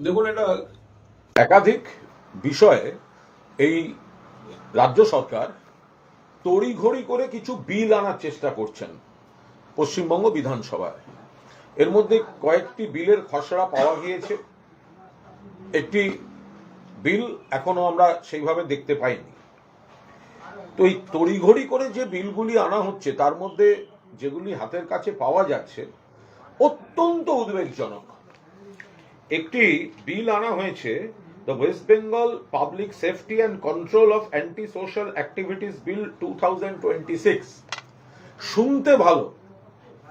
দেখুন, এটা একাধিক বিষয়ে এই রাজ্য সরকার তড়িঘড়ি করে কিছু বিল আনার চেষ্টা করছেন পশ্চিমবঙ্গ বিধানসভায়। এর মধ্যে কয়েকটি বিলের খসড়া পাওয়া গিয়েছে, একটি বিল এখনো আমরা সেইভাবে দেখতে পাইনি। তো এই তড়িঘড়ি করে যে বিলগুলি আনা হচ্ছে তার মধ্যে যেগুলি হাতের কাছে পাওয়া যাচ্ছে অত্যন্ত উদ্বেগজনক। একটি বিল আনা হয়েছে, the West Bengal public safety and control of anti social activities bill 2026। শুনতে ভালো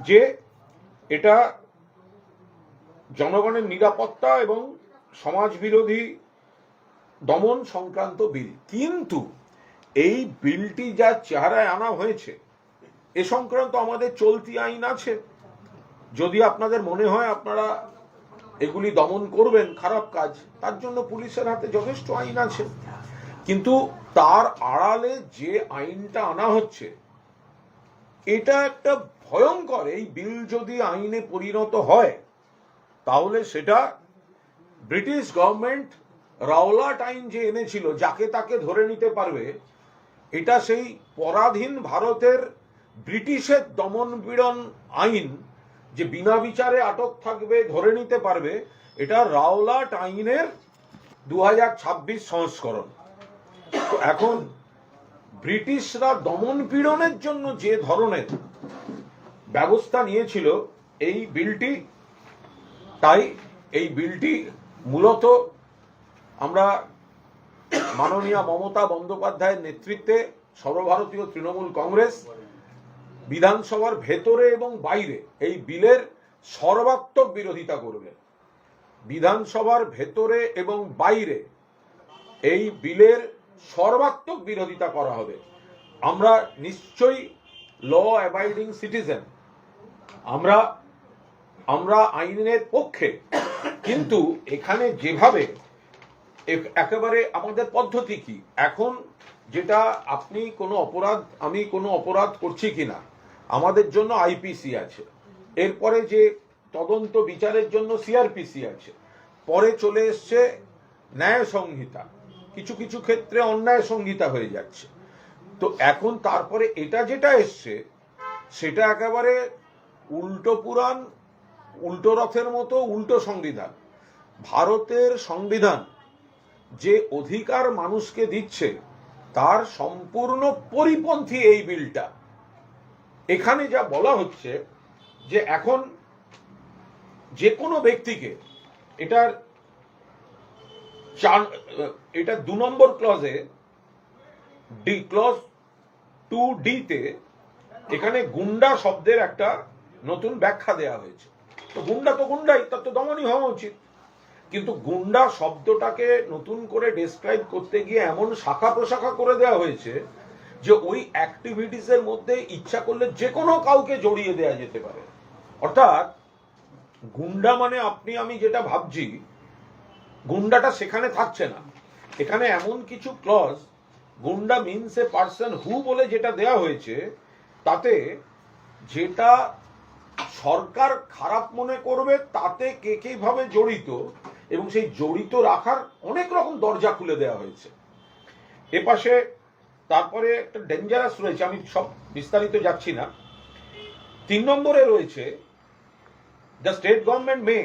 যে এটা জনগণের নিরাপত্তা এবং সমাজ বিরোধী দমন সংক্রান্ত বিল, কিন্তু এই বিলটি যা চেহারায় আনা হয়েছে এ সংক্রান্ত আমাদের চলতি আইন আছে। যদি আপনাদের মনে হয় আপনারা এগুলি দমন করবেন খারাপ কাজ, তার জন্য পুলিশের হাতে যথেষ্ট আইন আছে, কিন্তু তার আড়ালে যে আইনটা আনা হচ্ছে এটা একটা ভয়ঙ্কর। এই বিল যদি আইনে পরিণত হয় তাহলে সেটা ব্রিটিশ গভর্নমেন্ট রাওলাট আইন যে এনেছিল, যাকে তাকে ধরে নিতে পারবে, এটা সেই পরাধীন ভারতের ব্রিটিশের দমন পীড়ন আইন, যে বিনা বিচারে আটক থাকবে, ধরে নিতে পারবে, এটা রাওলাট আইনের 2026 সংস্করণ। তো এখন ব্রিটিশরা দমন পীড়নের জন্য যে ধরনের ব্যবস্থা নিয়েছিল এই বিলটি, তাই এই বিলটি মূলত আমরা মাননীয় মমতা বন্দ্যোপাধ্যায়ের নেতৃত্বে সর্বভারতীয় তৃণমূল কংগ্রেস বিধানসভার ভেতরে এবং বাইরে এই বিলের সর্বাত্মক বিরোধিতা করবে। বিধানসভার ভেতরে এবং বাইরে এই বিলের সর্বাত্মক বিরোধিতা করা হবে। আমরা নিশ্চয়ই ল অ্যাবাইডিং সিটিজেন, আমরা আইনের পক্ষে, কিন্তু এখানে যেভাবে একেবারে আমাদের পদ্ধতি কি, এখন যেটা আপনি কোনো অপরাধ, আমি কোনো অপরাধ করছি কিনা, আমাদের জন্য আইপিসি আছে, এরপরে যে তদন্ত বিচারের জন্য সিআরপিসি আছে, পরে চলে এসছে ন্যায় সংহিতা, কিছু কিছু ক্ষেত্রে অন্যায় সংহিতা হয়ে যাচ্ছে। তো এখন তারপরে এটা যেটা এসছে সেটা একেবারে উল্টো পুরাণ, উল্টো রথের মতো উল্টো সংবিধান। ভারতের সংবিধান যে অধিকার মানুষকে দিচ্ছে তার সম্পূর্ণ পরিপন্থী এই বিলটা। এখানে যা বলা হচ্ছে যে এখন যে কোনো ব্যক্তিকে, এটা 2 নম্বর ক্লজে, ক্লজ 2D তে এখানে গুন্ডা শব্দের একটা নতুন ব্যাখ্যা দেয়া হয়েছে। তো গুন্ডা তো গুন্ডাই, তার তো দমনই হওয়া উচিত, কিন্তু গুন্ডা শব্দটাকে নতুন করে ডেসক্রাইব করতে গিয়ে এমন শাখা প্রশাখা করে দেওয়া হয়েছে যে ওই অ্যাক্টিভিটিস এর মধ্যে ইচ্ছা করলে যে কোনো কাউকে জড়িয়ে দেওয়া যেতে পারে। অর্থাৎ গুন্ডা মানে আপনি আমি যেটা ভাবছি, গুন্ডাটা সেখানে থাকছে না। এখানে এমন কিছু ক্লজ, গুন্ডা মিনস এ পার্সন হু বলে যেটা দেয়া হয়েছে, তাতে যেটা সরকার খারাপ মনে করবে তাতে কে কে ভাবে জড়িত, এবং সেই জড়িত রাখার অনেক রকম দরজা খুলে দেওয়া হয়েছে। এপাশে তারপরে একটা ডেঞ্জারাস রয়েছে, আমি সব বিস্তারিত যাচ্ছি না। 3 নম্বরে রয়েছে, the state government May,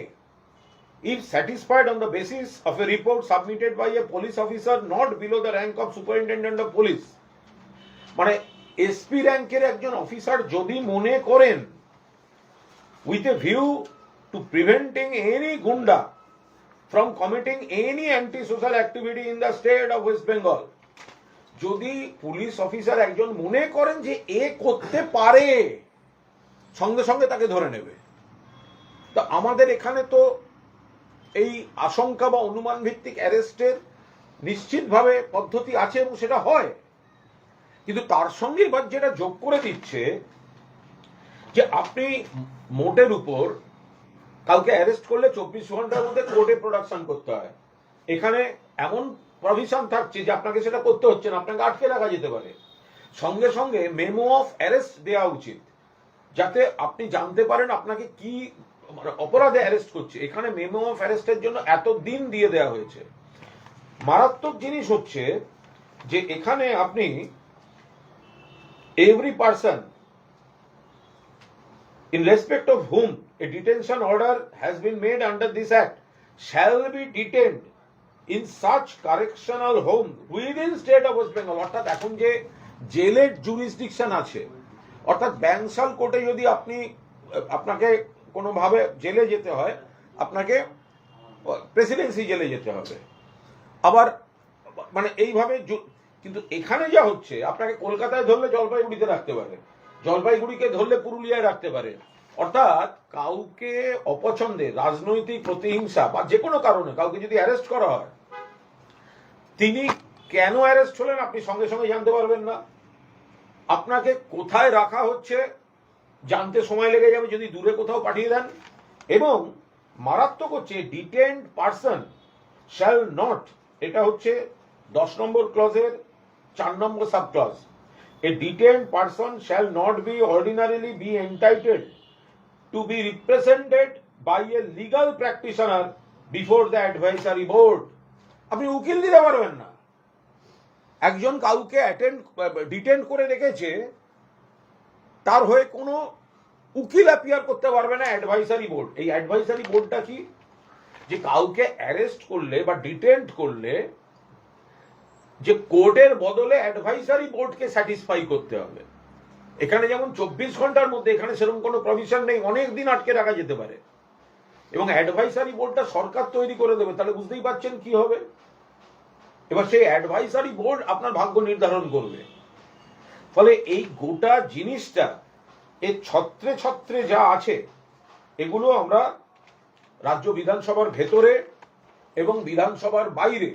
if satisfied on the basis of a report submitted by a police officer not below the rank of superintendent of police, মানে এসপি র্যাঙ্কের একজন অফিসার যদি মনে করেন with a view to preventing any gunda from committing any anti-social activity in the state of West Bengal, যদি police officer একজন মনে করেন যে এ করতে পারে, সঙ্গে সঙ্গে তাকে ধরে নেবে। তো আমাদের এখানে তো এই আশঙ্কা বা অনুমান ভিত্তিক অ্যারেস্টের নিশ্চিতভাবে পদ্ধতি আছে এবং সেটা হয়, কিন্তু তার সঙ্গে এবার যেটা যোগ করে দিচ্ছে যে আপনি মোটের উপর কাউকে অ্যারেস্ট করলে 24 ঘন্টার মধ্যে কোর্টে প্রোডাকশন করতে হয়। এখানে এমন প্রভিশন থাকছে যে আপনাকে সেটা করতে হচ্ছে না, আপনাকে আটকে রাখা যেতে পারে। সঙ্গে সঙ্গে মেমো অফ অ্যারেস্ট দেওয়া উচিত, যাতে আপনি জানতে পারেন আপনাকে কি অপরাধে অ্যারেস্ট করছে, এখানে মেমো অফ অ্যারেস্টের জন্য এত দিন দিয়ে দেওয়া হয়েছে। মারাত্মক জিনিস হচ্ছে যে এখানে আপনি every person in respect of whom a detention order has been made under this act shall be detained in such correctional home within state of West Bengal। অর্থাৎ এখন যে জেলের জুরিসডিকশন আছে, অর্থাৎ ব্যাংশাল কোর্টে যদি আপনাকে কোনোভাবে জেলে যেতে হয়, আপনাকে প্রেসিডেন্সি জেলে যেতে হবে, আবার মানে এইভাবে। কিন্তু এখানে যা হচ্ছে, আপনাকে কলকাতায় ধরলে জলপাইগুড়িতে রাখতে পারে, জলপাইগুড়িকে ধরলে পুরুলিয়ায় রাখতে পারে। অর্থাৎ কাউকে অপছন্দে, রাজনৈতিক প্রতিহিংসা বা যে কোনো কারণে কাউকে যদি অ্যারেস্ট করা হয়, তিনি কেন অ্যারেস্ট হলেন আপনি সঙ্গে সঙ্গে জানতে পারবেন না। আপনাকে কোথায় রাখা হচ্ছে জানতে সময় লেগে যাবে যদি দূরে কোথাও পাঠিয়ে দেন। এবং মারাত্মক হচ্ছে ডিটেইনড পারসন শ্যাল নট, এটা হচ্ছে 10 নম্বর ক্লজের 4 নম্বর sub clause. A detained person shall not be ordinarily be entitled to be represented by a legal practitioner before the advisory board। আপনি উকিল দিতে পারবেন না। একজন কাউকে ডিটেইন করে রেখেছে, তার হয়ে কোনো উকিল অ্যাপিয়ার করতে পারবে না অ্যাডভাইসারি বোর্ড। এই অ্যাডভাইসারি বোর্ডটা কি? যে কাউকে অ্যারেস্ট করলে বা ডিটেইন করলে যে কোর্টের বদলে অ্যাডভাইসারি বোর্ডকে স্যাটিসফাই করতে হবে। এখানে যেমন 24 ঘন্টার মধ্যে, এখানে সেরকম কোনো প্রভিশন নেই, অনেক দিন আটকে রাখা যেতে পারে। এবং অ্যাডভাইসারি বোর্ডটা সরকার তৈরি করে দেবে, তাহলে বুঝতেই পারছেন কি হবে। এবার সেই অ্যাডভাইসারি বোর্ড আপনার ভাগ্য নির্ধারণ করবে। ফলে এই গোটা জিনিসটা এর ছত্রে ছত্রে যা আছে, এগুলো আমরা রাজ্য বিধানসভার ভেতরে এবং বিধানসভার বাইরে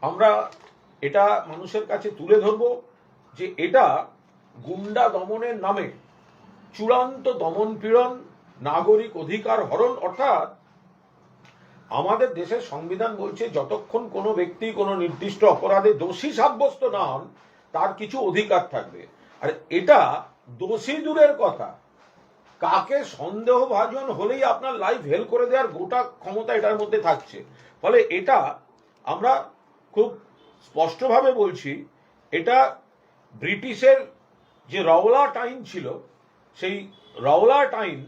আমরা এটা মানুষের কাছে তুলে ধরব যে এটা গুন্ডা দমনের নামে চূড়ান্ত দমন পীড়ন, নাগরিক অধিকার হরণ। অর্থাৎ আমাদের দেশের সংবিধান বলছে যতক্ষণ কোনো ব্যক্তি কোনো নির্দিষ্ট অপরাধে দোষী সাব্যস্ত না হন, তার কিছু অধিকার থাকবে। আর এটা দোষী দূরের কথা, কাকে সন্দেহভাজন হলেই আপনার লাইফ হেল করে দেওয়ার গোটা ক্ষমতা এটার মধ্যে থাকছে। ফলে এটা আমরা খুব স্পষ্টভাবে বলছি, এটা ব্রিটিশের যে রাওলাট আইন ছিল, সেই রাওলাট আইন,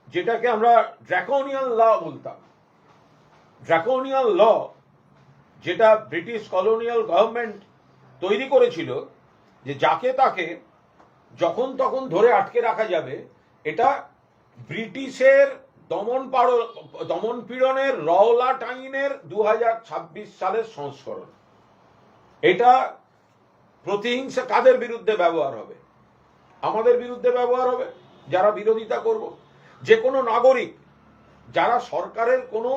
যেটাকে আমরা ড্রাকোনিয়ান ল বলতাম, ড্রাকোনিয়ান ল যেটা ব্রিটিশ কলোনিয়াল গভর্নমেন্ট তৈরি করেছিল, যে যাকে তাকে যখন তখন ধরে আটকে রাখা যাবে, এটা ব্রিটিশের দমন পীড়নের রাওলাট আইনের 2026 সালের সংস্করণ। এটা প্রতিহিংসা কাদের বিরুদ্ধে ব্যবহার হবে? আমাদের বিরুদ্ধে ব্যবহার হবে, যারা বিরোধিতা করব। যে কোনো নাগরিক যারা সরকারের কোনো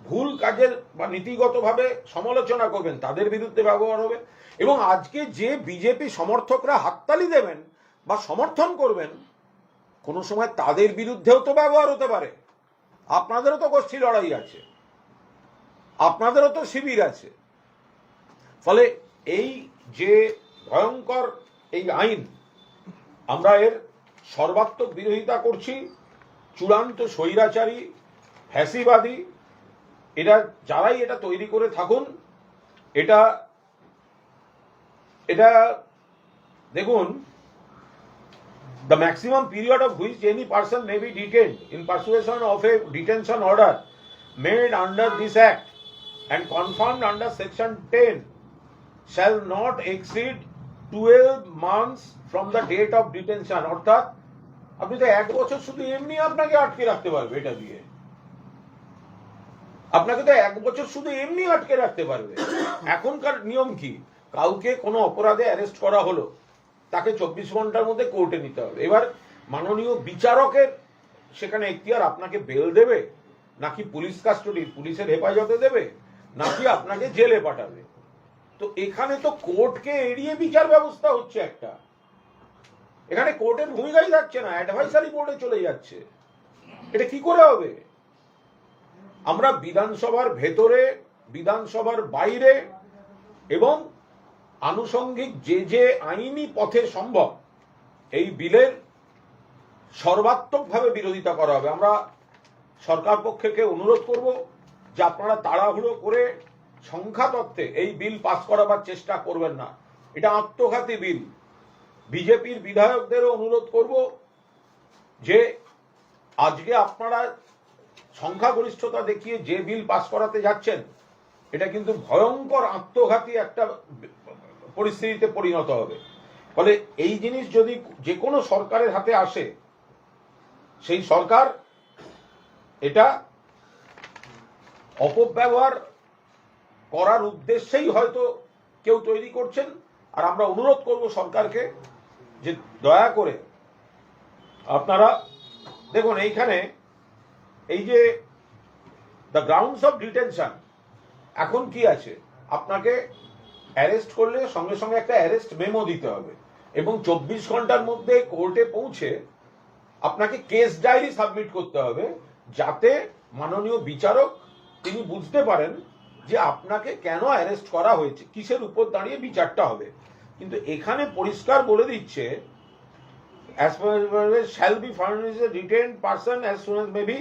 ভুল কাজের বা নীতিগতভাবে সমালোচনা করবেন, তাদের বিরুদ্ধে ব্যবহার হবে। এবং আজকে যে বিজেপি সমর্থকরা হাততালি দেবেন বা সমর্থন করবেন, কোনো সময় তাদের বিরুদ্ধেও তো ব্যবহার হতে পারে। আপনাদেরও তো গোষ্ঠী লড়াই আছে, আপনাদেরও তো শিবির আছে। ফলে এই যে ভয়ঙ্কর এই আইন, আমরা এর সর্বাত্মক বিরোধিতা করছি। চূড়ান্ত স্বৈরাচারী, ফ্যাসিবাদী এরা যারাই এটা তৈরি করে থাকুন, এটা দেখুন, the maximum period of which any person may be detained in pursuation of a detention order made under this act and confirmed under section 10 shall not exceed 12 months from the date of detention। অর্থাৎ আপনি তো 1 বছর শুধু এমনি আপনাকে আটকে রাখতে পারবে, এটা দিয়ে আপনাকে তো 1 বছর শুধু এমনি আটকে রাখতে পারবে। এখনকার নিয়ম কি? কাউকে কোনো অপরাধে অ্যারেস্ট করা হলো, তাকে 24 ঘন্টার মধ্যে কোর্টে নিতে হবে। এবার মাননীয় বিচারকের সেখানে এখতিয়ার, আপনাকে বেল দেবে নাকি পুলিশ কাস্টডি, পুলিশের হেফাজতে দেবে, নাকি আপনাকে জেলে পাঠাবে। তো এখানে তো কোর্টকে এড়িয়ে বিচার ব্যবস্থা হচ্ছে একটা। এখানে কোর্টের ভূমিকাই থাকছে না, অ্যাডভাইসারি বোর্ডে চলে যাচ্ছে। এটা কি করে হবে? আমরা বিধানসভার ভেতরে, বিধানসভার বাইরে এবং আনুষঙ্গিক যে যে আইনি পথে সম্ভব এই বিলের সর্বাত্মকভাবে বিরোধিতা করা হবে। আমরা সরকার পক্ষকে অনুরোধ করব যে আপনারা তাড়াহুড়ো করে সংখ্যা তত্ত্বে এই বিল পাস করাবার চেষ্টা করবেন না। এটা আত্মঘাতী বিল। বিজেপির বিধায়কদেরও অনুরোধ করব যে আজকে আপনারা সংখ্যাগরিষ্ঠতা দেখিয়ে যে বিল পাস করাতে যাচ্ছেন, এটা কিন্তু ভয়ঙ্কর আত্মঘাতী একটা পরিস্থিতিতে পরিণত হবে। ফলে এই জিনিস যদি যে কোনো সরকারের হাতে আসে, সেই সরকার এটা অপব্যবহার করার উদ্দেশ্যেই হয়তো কেউ তৈরি করছেন। আর আমরা অনুরোধ করব সরকারকে যে দয়া করে আপনারা দেখুন, এইখানে এই যে দ্য গ্রাউন্ডস অফ ডিটেনশন, এখন কি আছে, আপনাকে অ্যারেস্ট করলে সঙ্গে সঙ্গে একটা অ্যারেস্ট মেমো দিতে হবে এবং 24 ঘন্টার মধ্যে কোর্টে পৌঁছে আপনাকে কেস ডায়েরি সাবমিট করতে হবে, যাতে মাননীয় বিচারক তিনি বুঝতে পারেন যে আপনাকে কেন অ্যারেস্ট করা হয়েছে, কিসের উপর দাঁড়িয়ে বিচারটা হবে। কিন্তু এখানে পরিষ্কার বলে দিচ্ছে, as far as shall be furnished a detained person as soon as may be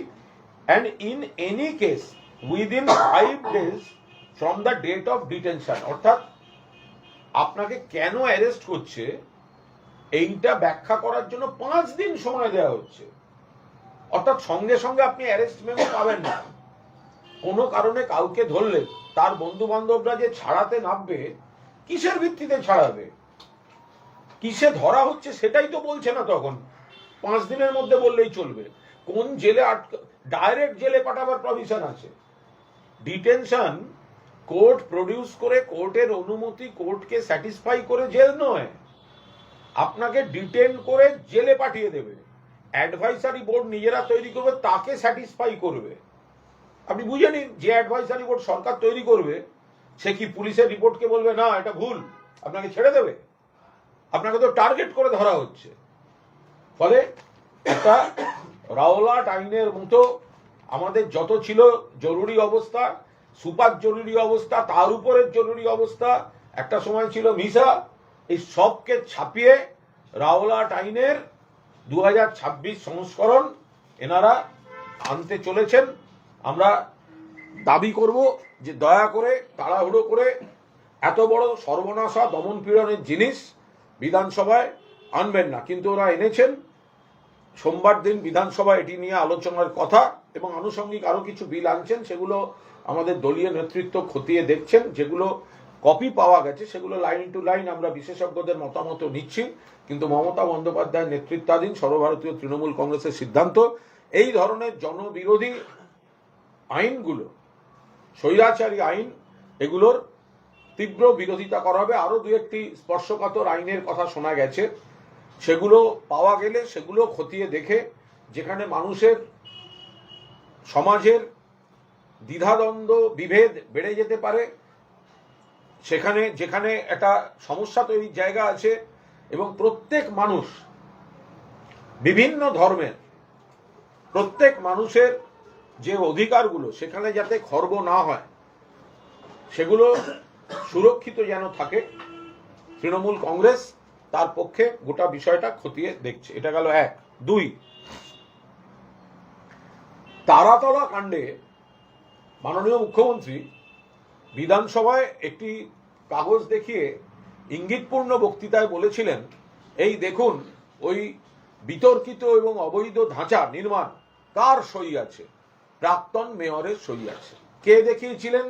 and in any case within 5 days from the date of detention। অর্থাৎ আপনাকে কেন অ্যারেস্ট করছে এইটা ব্যাখ্যা করার জন্য 5 দিন সময় দেওয়া হচ্ছে। অর্থাৎ সঙ্গে সঙ্গে আপনি অ্যারেস্ট মেমো পাবেন না। কোনো কারণে কাউকে ধরলে তার বন্ধু বান্ধবরা যে ছাড়াতে নামবে, কিসের ভিত্তিতে ছাড়াবে, কিসে ধরা হচ্ছে সেটাই তো বলছে না। তখন 5 দিনের মধ্যে বললেই চলবে। কোন জেলে ডাইরেক্ট জেলে পাঠাবার প্রভিশন আছে। ডিটেনশন কোর্ট প্রডিউস করে, কোর্টের অনুমতি, কোর্টকে স্যাটিসফাই করে জেল নয়, আপনাকে ডিটেন করে জেলে পাঠিয়ে দেবে। অ্যাডভাইসারি বোর্ড নিজেরা তৈরি করবে, তাকে স্যাটিসফাই করবে। আপনি বুঝে নিন, যে অ্যাডভাইসারি বোর্ড সরকার তৈরি করবে সে কি পুলিশের রিপোর্টকে বলবে না এটা ভুল, আপনাকে ছেড়ে দেবে? আপনাকে তো টার্গেট করে ধরা হচ্ছে। ফলে একটা রাওলাট আইনের মতো আমাদের যত ছিল জরুরি অবস্থা, সুপার জরুরি অবস্থা, তার উপরের জরুরি অবস্থা, একটা সময় ছিল মিসা, এই সবকে ছাপিয়ে রাওলাট আইনের 2026 সংস্করণ এনারা আনতে চলেছেন। আমরা দাবি করব যে দয়া করে তাড়াহুড়ো করে এত বড় সর্বনাশা দমন পীড়নের জিনিস বিধানসভায় আনবেন না। কিন্তু ওরা এনেছেন। সোমবার দিন বিধানসভায় এটি নিয়ে আলোচনার কথা এবং আনুষঙ্গিক আরো কিছু বিল আনছেন, সেগুলো আমাদের দলীয় নেতৃত্ব খতিয়ে দেখছেন। যেগুলো কপি পাওয়া গেছে সেগুলো লাইন টু লাইন আমরা বিশেষজ্ঞদের মতামত নিচ্ছি। কিন্তু মমতা বন্দ্যোপাধ্যায়ের নেতৃত্বাধীন সর্বভারতীয় তৃণমূল কংগ্রেসের সিদ্ধান্ত, এই ধরনের জনবিরোধী আইনগুলো, স্বৈরাচারী আইন, এগুলোর তীব্র বিরোধিতা করা হবে। আরো দু একটি স্পর্শকাতর আইনের কথা শোনা গেছে, সেগুলো পাওয়া গেলে সেগুলো খতিয়ে দেখে, যেখানে মানুষের সমাজের দ্বিধাদ্বন্দ্ব বিভেদ বেড়ে যেতে পারে, সেখানে যেখানে একটা সমস্যা তৈরির জায়গা আছে এবং প্রত্যেক মানুষ, বিভিন্ন ধর্মের প্রত্যেক মানুষের যে অধিকারগুলো সেখানে যাতে খর্ব না হয়, সেগুলো সুরক্ষিত যেন থাকে, তৃণমূল কংগ্রেস তার পক্ষে গোটা বিষয়টা খতিয়ে দেখছে। এটা গেল 1। 2, তারাতলা কাণ্ডে মাননীয় মুখ্যমন্ত্রী বিধানসভায় একটি কাগজ দেখিয়ে ইঙ্গিতপূর্ণ বক্তৃতায় বলেছিলেন, এই দেখুন ওই বিতর্কিত এবং অবৈধ ধাঁচা নির্মাণ কার সই আছে, প্রাক্তন মেয়রের সই আছে। কে দেখিয়েছিলেন?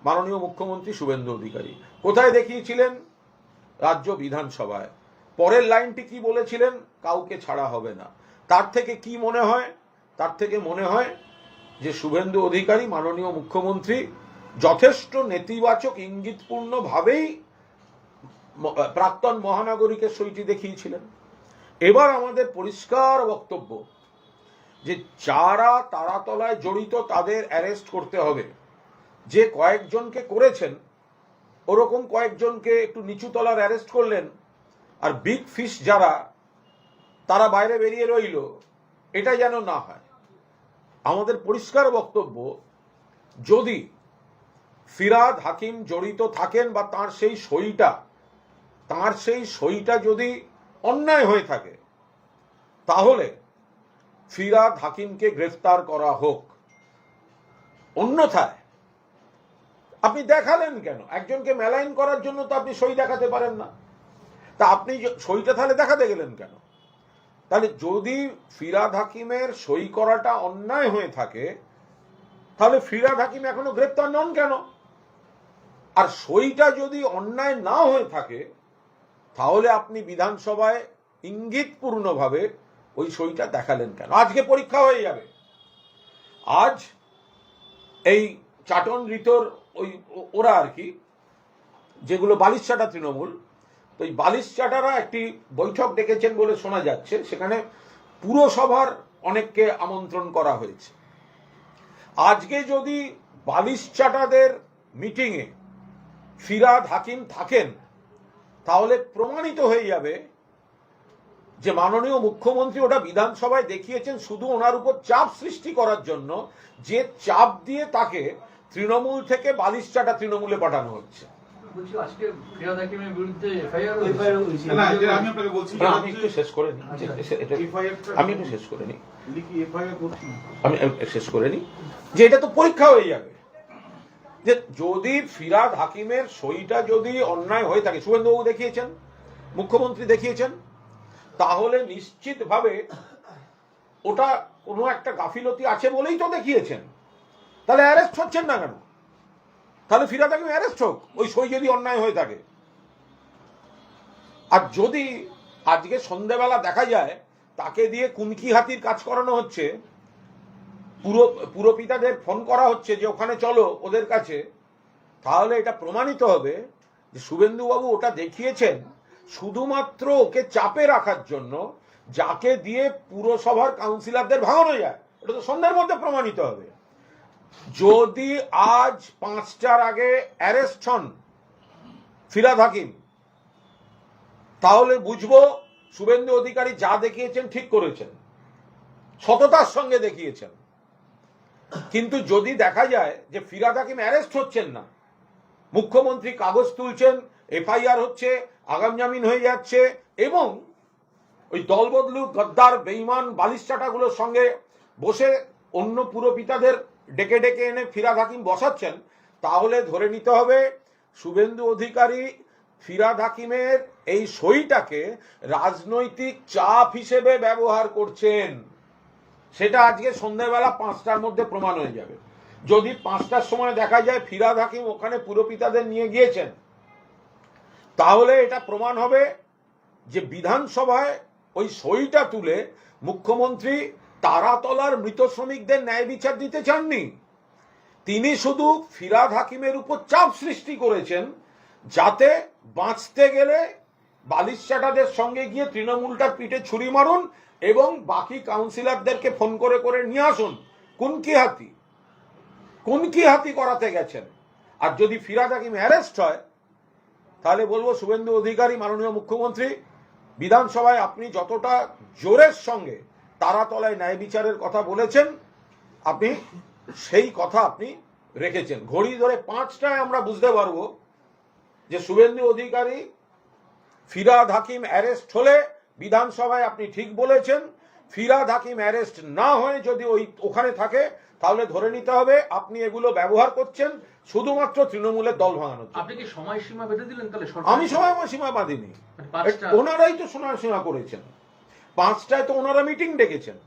মাননীয় মুখ্যমন্ত্রী শুভেন্দু অধিকারী। কোথায় দেখিয়েছিলেন? রাজ্য বিধানসভায়। পরের লাইনটি কি বলেছিলেন? কাউকে ছাড়া হবে না। তার থেকে কি মনে হয়? তার থেকে মনে হয় যে শুভেন্দু অধিকারী মাননীয় মুখ্যমন্ত্রী যথেষ্ট নেতিবাচক ইঙ্গিতপূর্ণ ভাবেই প্রাক্তন মহানগরীকে সইটি দেখিয়েছিলেন। এবার আমাদের পরিষ্কার বক্তব্য যে যারা তারাতলায় জড়িত তাদের অ্যারেস্ট করতে হবে। যে কয়েকজনকে করেছেন ওরকম কয়েকজনকে একটু নিচু তলার অ্যারেস্ট করলেন, আর বিগ ফিশ যারা তারা বাইরে বেরিয়ে রইল, এটা যেন না হয়। আমাদের পরিষ্কার বক্তব্য, যদি ফিরাদ হাকিম জড়িত থাকেন বা তার সেই সইটা যদি অন্যায় হয়ে থাকে, তাহলে ফিরহাদ হাকিমকে গ্রেফতার করা হোক। অন্যথায় আপনি দেখালেন কেন? একজনকে মেলাইন করার জন্য তো আপনি সই দেখাতে পারেন না, তা আপনি সইটা তাহলে দেখাতে গেলেন কেন? তাহলে যদি ফিরহাদ হাকিমের সই করাটা অন্যায় হয়ে থাকে, তাহলে ফিরহাদ হাকিম এখনো গ্রেফতার নন কেন? আর সইটা যদি অন্যায় না হয়ে থাকে, তাহলে আপনি বিধানসভায় ইঙ্গিতপূর্ণভাবে ওই সইটা দেখালেন কেন? আজকে পরীক্ষা হয়ে যাবে। আজ এই চাটন রিতর ওরা আর কি, যেগুলো বালিশচাটা তৃণমূল, তো এই বালিশচাটারা একটি বৈঠক ডেকেছেন বলে শোনা যাচ্ছে। সেখানে পুরসভার অনেককে আমন্ত্রণ করা হয়েছে। আজকে যদি বালিশচাটাদের মিটিংয়ে ফিরহাদ হাকিম থাকেন, তাহলে প্রমাণিত হয়ে যাবে যে মাননীয় মুখ্যমন্ত্রী ওটা বিধানসভায় দেখিয়েছেন শুধু ওনার উপর চাপ সৃষ্টি করার জন্য, যে চাপ দিয়ে তাকে তৃণমূল থেকে বালিশচাটা তৃণমূলে পাঠানো হচ্ছে। আমি একটু শেষ করে নিই যে এটা তো পরীক্ষা হয়ে যাবে যে যদি ফিরহাদ হাকিমের সইটা যদি অন্যায় হয়ে থাকে, শুভেন্দুবাবু দেখিয়েছেন, মুখ্যমন্ত্রী দেখিয়েছেন, তাহলে নিশ্চিতভাবে ওটা কোনো একটা গাফিলতি আছে বলেই তো দেখিয়েছেন। তাহলে অ্যারেস্ট হচ্ছেন না কেন? তাহলে ফিরহাদ হাকিম অ্যারেস্ট হোক, ওই সই যদি অন্যায় হয়ে থাকে। আর যদি আজকে সন্ধ্যাবেলা দেখা যায় তাকে দিয়ে কুনকি হাতির কাজ করানো হচ্ছে, পুরপিতাদের ফোন করা হচ্ছে যে ওখানে চলো ওদের কাছে, তাহলে এটা প্রমাণিত হবে যে শুভেন্দুবাবু ওটা দেখিয়েছেন শুধুমাত্র ওকে চাপে রাখার জন্য, যাকে দিয়ে পুরসভার কাউন্সিলরদের ভাঙানো যায়। এটা তো সন্ধ্যার মধ্যে প্রমাণিত হবে। যদি আজ 5টার আগে অ্যারেস্ট হন ফিরহাদ হাকিম, তাহলে বুঝবো শুভেন্দু অধিকারী যা দেখিয়েছেন ঠিক করেছেন, সততার সঙ্গে দেখিয়েছেন। কিন্তু যদি দেখা যায় যে ফিরহাদ হাকিম অ্যারেস্ট হচ্ছেন না, মুখ্যমন্ত্রী কাগজ তুলছেন, এফআইআর হচ্ছে, আগাম জামিন হয়ে যাচ্ছে, এবং ওই দলবদলু গদ্দার বেঈমান বালিশচাটাগুলোর সঙ্গে বসে অন্য পুরপিতাদের ডেকে ডেকে এনে ফিরহাদ হাকিম বসাচ্ছেন, তাহলে ধরে নিতে হবে শুভেন্দু অধিকারী ফিরহাদ হাকিমের এই সইটাকে রাজনৈতিক চাপ হিসেবে ব্যবহার করছেন। সেটা আজকে সন্ধ্যাবেলা 5টার মধ্যে প্রমাণ হয়ে যাবে। যদি 5টার সময় দেখা যায় ফিরহাদ হাকিম ওখানে পুরপিতাদের নিয়ে গিয়েছেন, তাহলে এটা প্রমাণ হবে যে বিধানসভায় ওই সইটা তুলে মুখ্যমন্ত্রী তারাতলার মৃত শ্রমিকদের ন্যায় বিচার দিতে চাননি। তিনি শুধু ফিরহাদ হাকিমের উপর চাপ সৃষ্টি করেছেন, যাতে বাঁচতে গেলে বালিশচাটাদের সঙ্গে গিয়ে তৃণমূলটার পিঠে ছুরি মারুন এবং বাকি কাউন্সিলরদেরকে ফোন করে করে নিয়ে আসুন। কুনকি হাতি করাতে গেছেন। আর যদি ফিরহাদ হাকিম অ্যারেস্ট হয়, তাহলে বলবো শুভেন্দু অধিকারী মাননীয় মুখ্যমন্ত্রী, বিধানসভায় আপনি যতটা জোরের সঙ্গে তারাতলায় ন্যায় বিচারের কথা বলেছেন, আপনি সেই কথা আপনি রেখেছেন। ঘড়ি ধরে 5টায় আমরা বুঝতে পারবো যে শুভেন্দু অধিকারী ফিরহাদ হাকিম অ্যারেস্ট হলে বিধানসভায় আপনি ঠিক বলেছেন। ফিরহাদ হাকিম অ্যারেস্ট না হয়ে যদি ওখানে থাকে, তাহলে ধরে নিতে হবে আপনি এগুলো ব্যবহার করছেন শুধুমাত্র তৃণমূলের দল ভাঙানোর জন্য। আপনি কি সময়সীমা বেঁধে দিলেন? তাহলে আমি সময়সীমা বাঁধিনি, ওনারাই তো সময়সীমা করেছেন। 5টায় তো ওনারা মিটিং ডেকেছেন।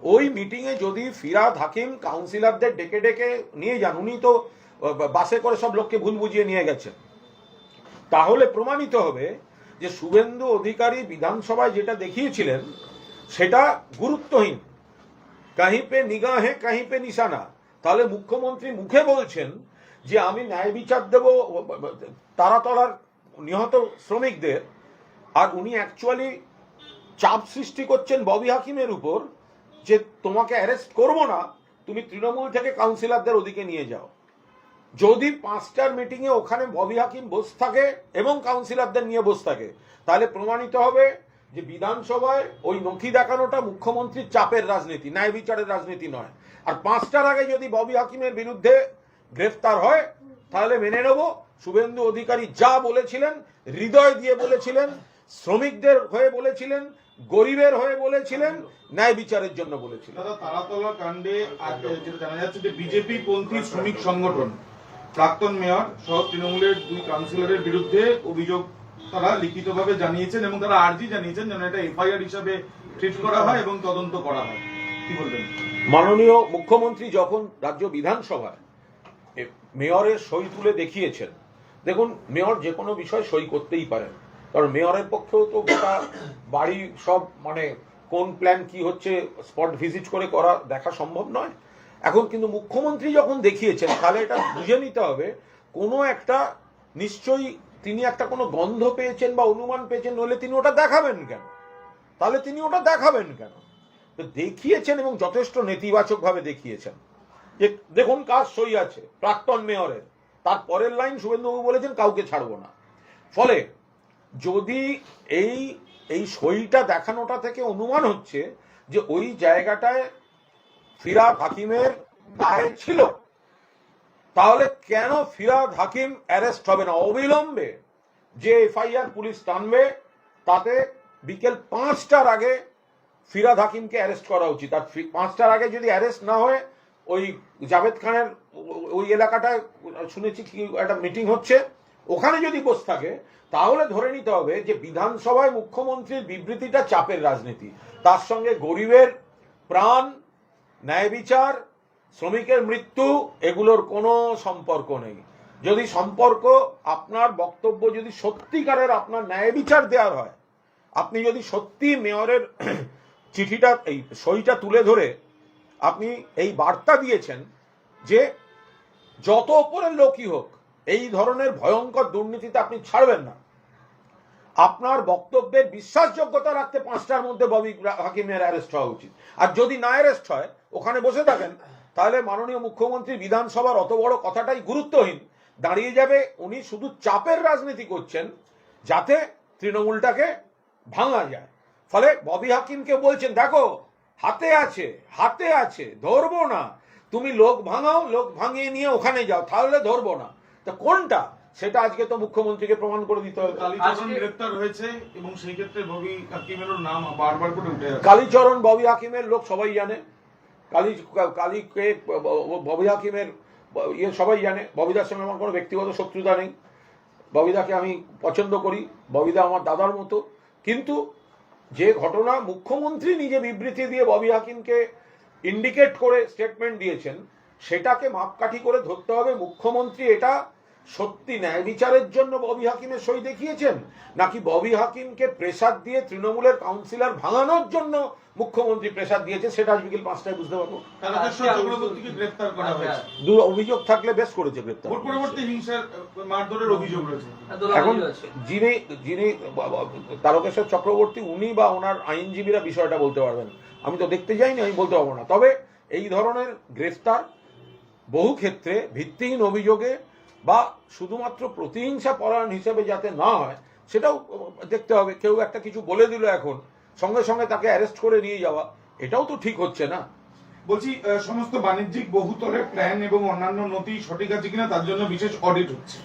ওই মিটিংয়ে যদি ফিরহাদ হাকিম কাউন্সিলরদের ডেকে ডেকে নিয়ে যান, উনি তো বাসে করে সব লোককে ভুল বুঝিয়ে নিয়ে গেছেন, তাহলে প্রমাণিত হবে যে শুভেন্দু অধিকারী বিধানসভায় যেটা দেখিয়েছিলেন সেটা গুরুত্বহীন, কাহি পে নিগাহে কাহি পে নিশানা। তাহলে মুখ্যমন্ত্রী মুখে বলছেন যে আমি ন্যায় বিচার দেব তারাতলার নিহত শ্রমিকদের, আর উনি অ্যাকচুয়ালি চাপ সৃষ্টি করছেন ববি হাকিমের উপর যে তোমাকে অ্যারেস্ট করব না, তুমি তৃণমূল থেকে কাউন্সিলরদের ওদিকে নিয়ে যাও। যদি 5টার মিটিংয়ে ওখানে ববি হাকিম বসে থাকে এবং কাউন্সিলরদের নিয়ে বসে থাকে, তাহলে প্রমাণিত হবে যে বিধানসভায় ওই নথি দেখানোটা মুখ্যমন্ত্রীর চাপের রাজনীতি, ন্যায় বিচারের রাজনীতি নয়। আর 5টার আগে যদি ববি হাকিমের বিরুদ্ধে গ্রেফতার হয়, তাহলে মেনে নেব শুভেন্দু অধিকারী যা বলেছিলেন, হৃদয় দিয়ে বলেছিলেন, শ্রমিকদের হয়ে বলেছিলেন, গরিবের হয়ে বলেছিলেন, ন্যায় বিচারের জন্য বলেছিলেন। দাদা, তারাতলা কাণ্ডে আজ যেটা জানা যাচ্ছে যে বিজেপি পন্থী শ্রমিক সংগঠন প্রাক্তন মেয়র সহ তৃণমূলের 2 কাউন্সিলরের বিরুদ্ধে অভিযোগ তারা লিখিতভাবে জানিয়েছেন এবং তারা আর্জি জানিয়েছেন যেন এটা এফআইআর হিসাবে ট্রিট করা হয় এবং তদন্ত করা হয়। কি বলবেন? মাননীয় মুখ্যমন্ত্রী যখন রাজ্য বিধানসভায় মেয়রের সই তুলে দেখিয়েছেন, দেখুন মেয়র যে কোনো বিষয় সই করতেই পারেন, কারণ মেয়রের পক্ষেও তো গোটা বাড়ি সব মানে কোন প্ল্যান কি হচ্ছে স্পট ভিজিট করে করা দেখা সম্ভব নয়। এখন কিন্তু মুখ্যমন্ত্রী যখন দেখিয়েছেন তাহলে এটা বুঝে নিতে হবে কোনো একটা নিশ্চয়ই তিনি একটা কোনো গন্ধ পেয়েছেন বা অনুমান পেয়েছেন, নইলে তিনি ওটা দেখাবেন কেন? তাহলে তিনি ওটা দেখাবেন কেন? তো দেখিয়েছেন এবং যথেষ্ট নেতিবাচকভাবে দেখিয়েছেন। যে দেখুন কাজ সই আছে প্রাক্তন মেয়রের, তার পরের লাইন শুভেন্দুবাবু বলেছেন কাউকে ছাড়বো না। ফলে যদি এই সইটা দেখানোটা থেকে অনুমান হচ্ছে যে ওই জায়গাটায় ফিরহাদ হাকিমের দায় ছিল, তাহলে কেন ফিরহাদ হাকিম অ্যারেস্ট হবে না অবিলম্বে? যে এফআইআর পুলিশ টানবে তাতে বিকেল 5টার আগে ফিরহাদ হাকিমকে অ্যারেস্ট করা উচিত। আর 5টার আগে যদি অ্যারেস্ট না হয়, ওই জাভেদ খানের ওই এলাকাটায় শুনেছি কি একটা মিটিং হচ্ছে, ওখানে যদি বসে থাকে তাহলে ধরে নিতে হবে যে বিধানসভায় মুখ্যমন্ত্রীর বিবৃতিটা চাপের রাজনীতি, তার সঙ্গে গরিবের প্রাণ, ন্যায় বিচার, শ্রমিকের মৃত্যু এগুলোর কোনো সম্পর্ক নেই। যদি সম্পর্ক, আপনার বক্তব্য যদি সত্যিকারের আপনার ন্যায় বিচার দেওয়ার হয়, আপনি যদি সত্যি মেয়রের চিঠিটা এই সইটা তুলে ধরে আপনি এই বার্তা দিয়েছেন যে যত ওপরের লোকই হোক এই ধরনের ভয়ঙ্কর দুর্নীতিতে আপনি ছাড়বেন না, আপনার বক্তব্যের বিশ্বাসযোগ্যতা রাখতে 5টার মধ্যে ববি হাকিমের অ্যারেস্ট হওয়া উচিত। আর যদি না অ্যারেস্ট হয়, ওখানে বসে থাকেন, তাহলে মাননীয় মুখ্যমন্ত্রী বিধানসভার অত বড় কথাটাই গুরুত্বহীন দাঁড়িয়ে যাবে। উনি শুধু চাপের রাজনীতি করছেন যাতে তৃণমূলটাকে ভাঙা যায়। ফলে ববি হাকিমকে বলছেন দেখো হাতে আছে ধরবো না, তুমি লোক ভাঙাও, লোক ভাঙিয়ে নিয়ে ওখানে যাও, তাহলে ধরবো না। তা কোনটা সেটা আজকে তো মুখ্যমন্ত্রীকে প্রমাণ করে দিতে হবে। কালীচরণ গ্রেফতার হয়েছে এবং সেই ক্ষেত্রে ববি হাকিমেরও নাম বারবার করে উঠে আসে। কালীচরণ ববি হাকিমের লোক সবাই জানে, কালীকে ববি হাকিমের ইয়ে সবাই জানে। ববিদার সঙ্গে আমার কোনো ব্যক্তিগত শত্রুতা নেই, ববিদাকে আমি পছন্দ করি, ববিদা আমার দাদার মতো। কিন্তু যে ঘটনা মুখ্যমন্ত্রী নিজে বিবৃতি দিয়ে ববি হাকিমকে ইন্ডিকেট করে স্টেটমেন্ট দিয়েছেন, সেটাকে মাপকাঠি করে ধরতে হবে মুখ্যমন্ত্রী এটা সত্যি ন্যায় বিচারের জন্য ববি হাকিমের সই দেখিয়েছেন, নাকি ববি হাকিমকে প্রেসার দিয়ে তৃণমূলের কাউন্সিলর ভাঙানোর জন্য মুখ্যমন্ত্রী প্রেসার দিয়েছে, সেটা আজ বিকেল 5টায় বুঝতে পারবো। গ্রেফতার করা হয়েছে, দু অভিযোগ থাকলে বেশ করেছে গ্রেফতার। ভোট পরবর্তী হিংসার মারধরের অভিযোগ রয়েছে। এখন যিনি তারকেশ্বর চক্রবর্তী, উনি বা ওনার আইনজীবীরা বিষয়টা বলতে পারবেন, আমি তো দেখতে যাইনি, আমি বলতে পারবো না। তবে এই ধরনের গ্রেফতার বহু ক্ষেত্রে ভিত্তিহীন অভিযোগে বা শুধুমাত্র প্রতিহিংসা পরায়ণ হিসেবে যাতে না হয় সেটাও দেখতে হবে। কেউ একটা কিছু বলে দিল এখন সঙ্গে সঙ্গে তাকে অ্যারেস্ট করে নিয়ে যাওয়া, এটাও তো ঠিক হচ্ছে না। বলছি, সমস্ত বাণিজ্যিক বহুতলের প্ল্যান এবং অন্যান্য নথি সঠিক আছে কিনা তার জন্য বিশেষ অডিট হচ্ছে।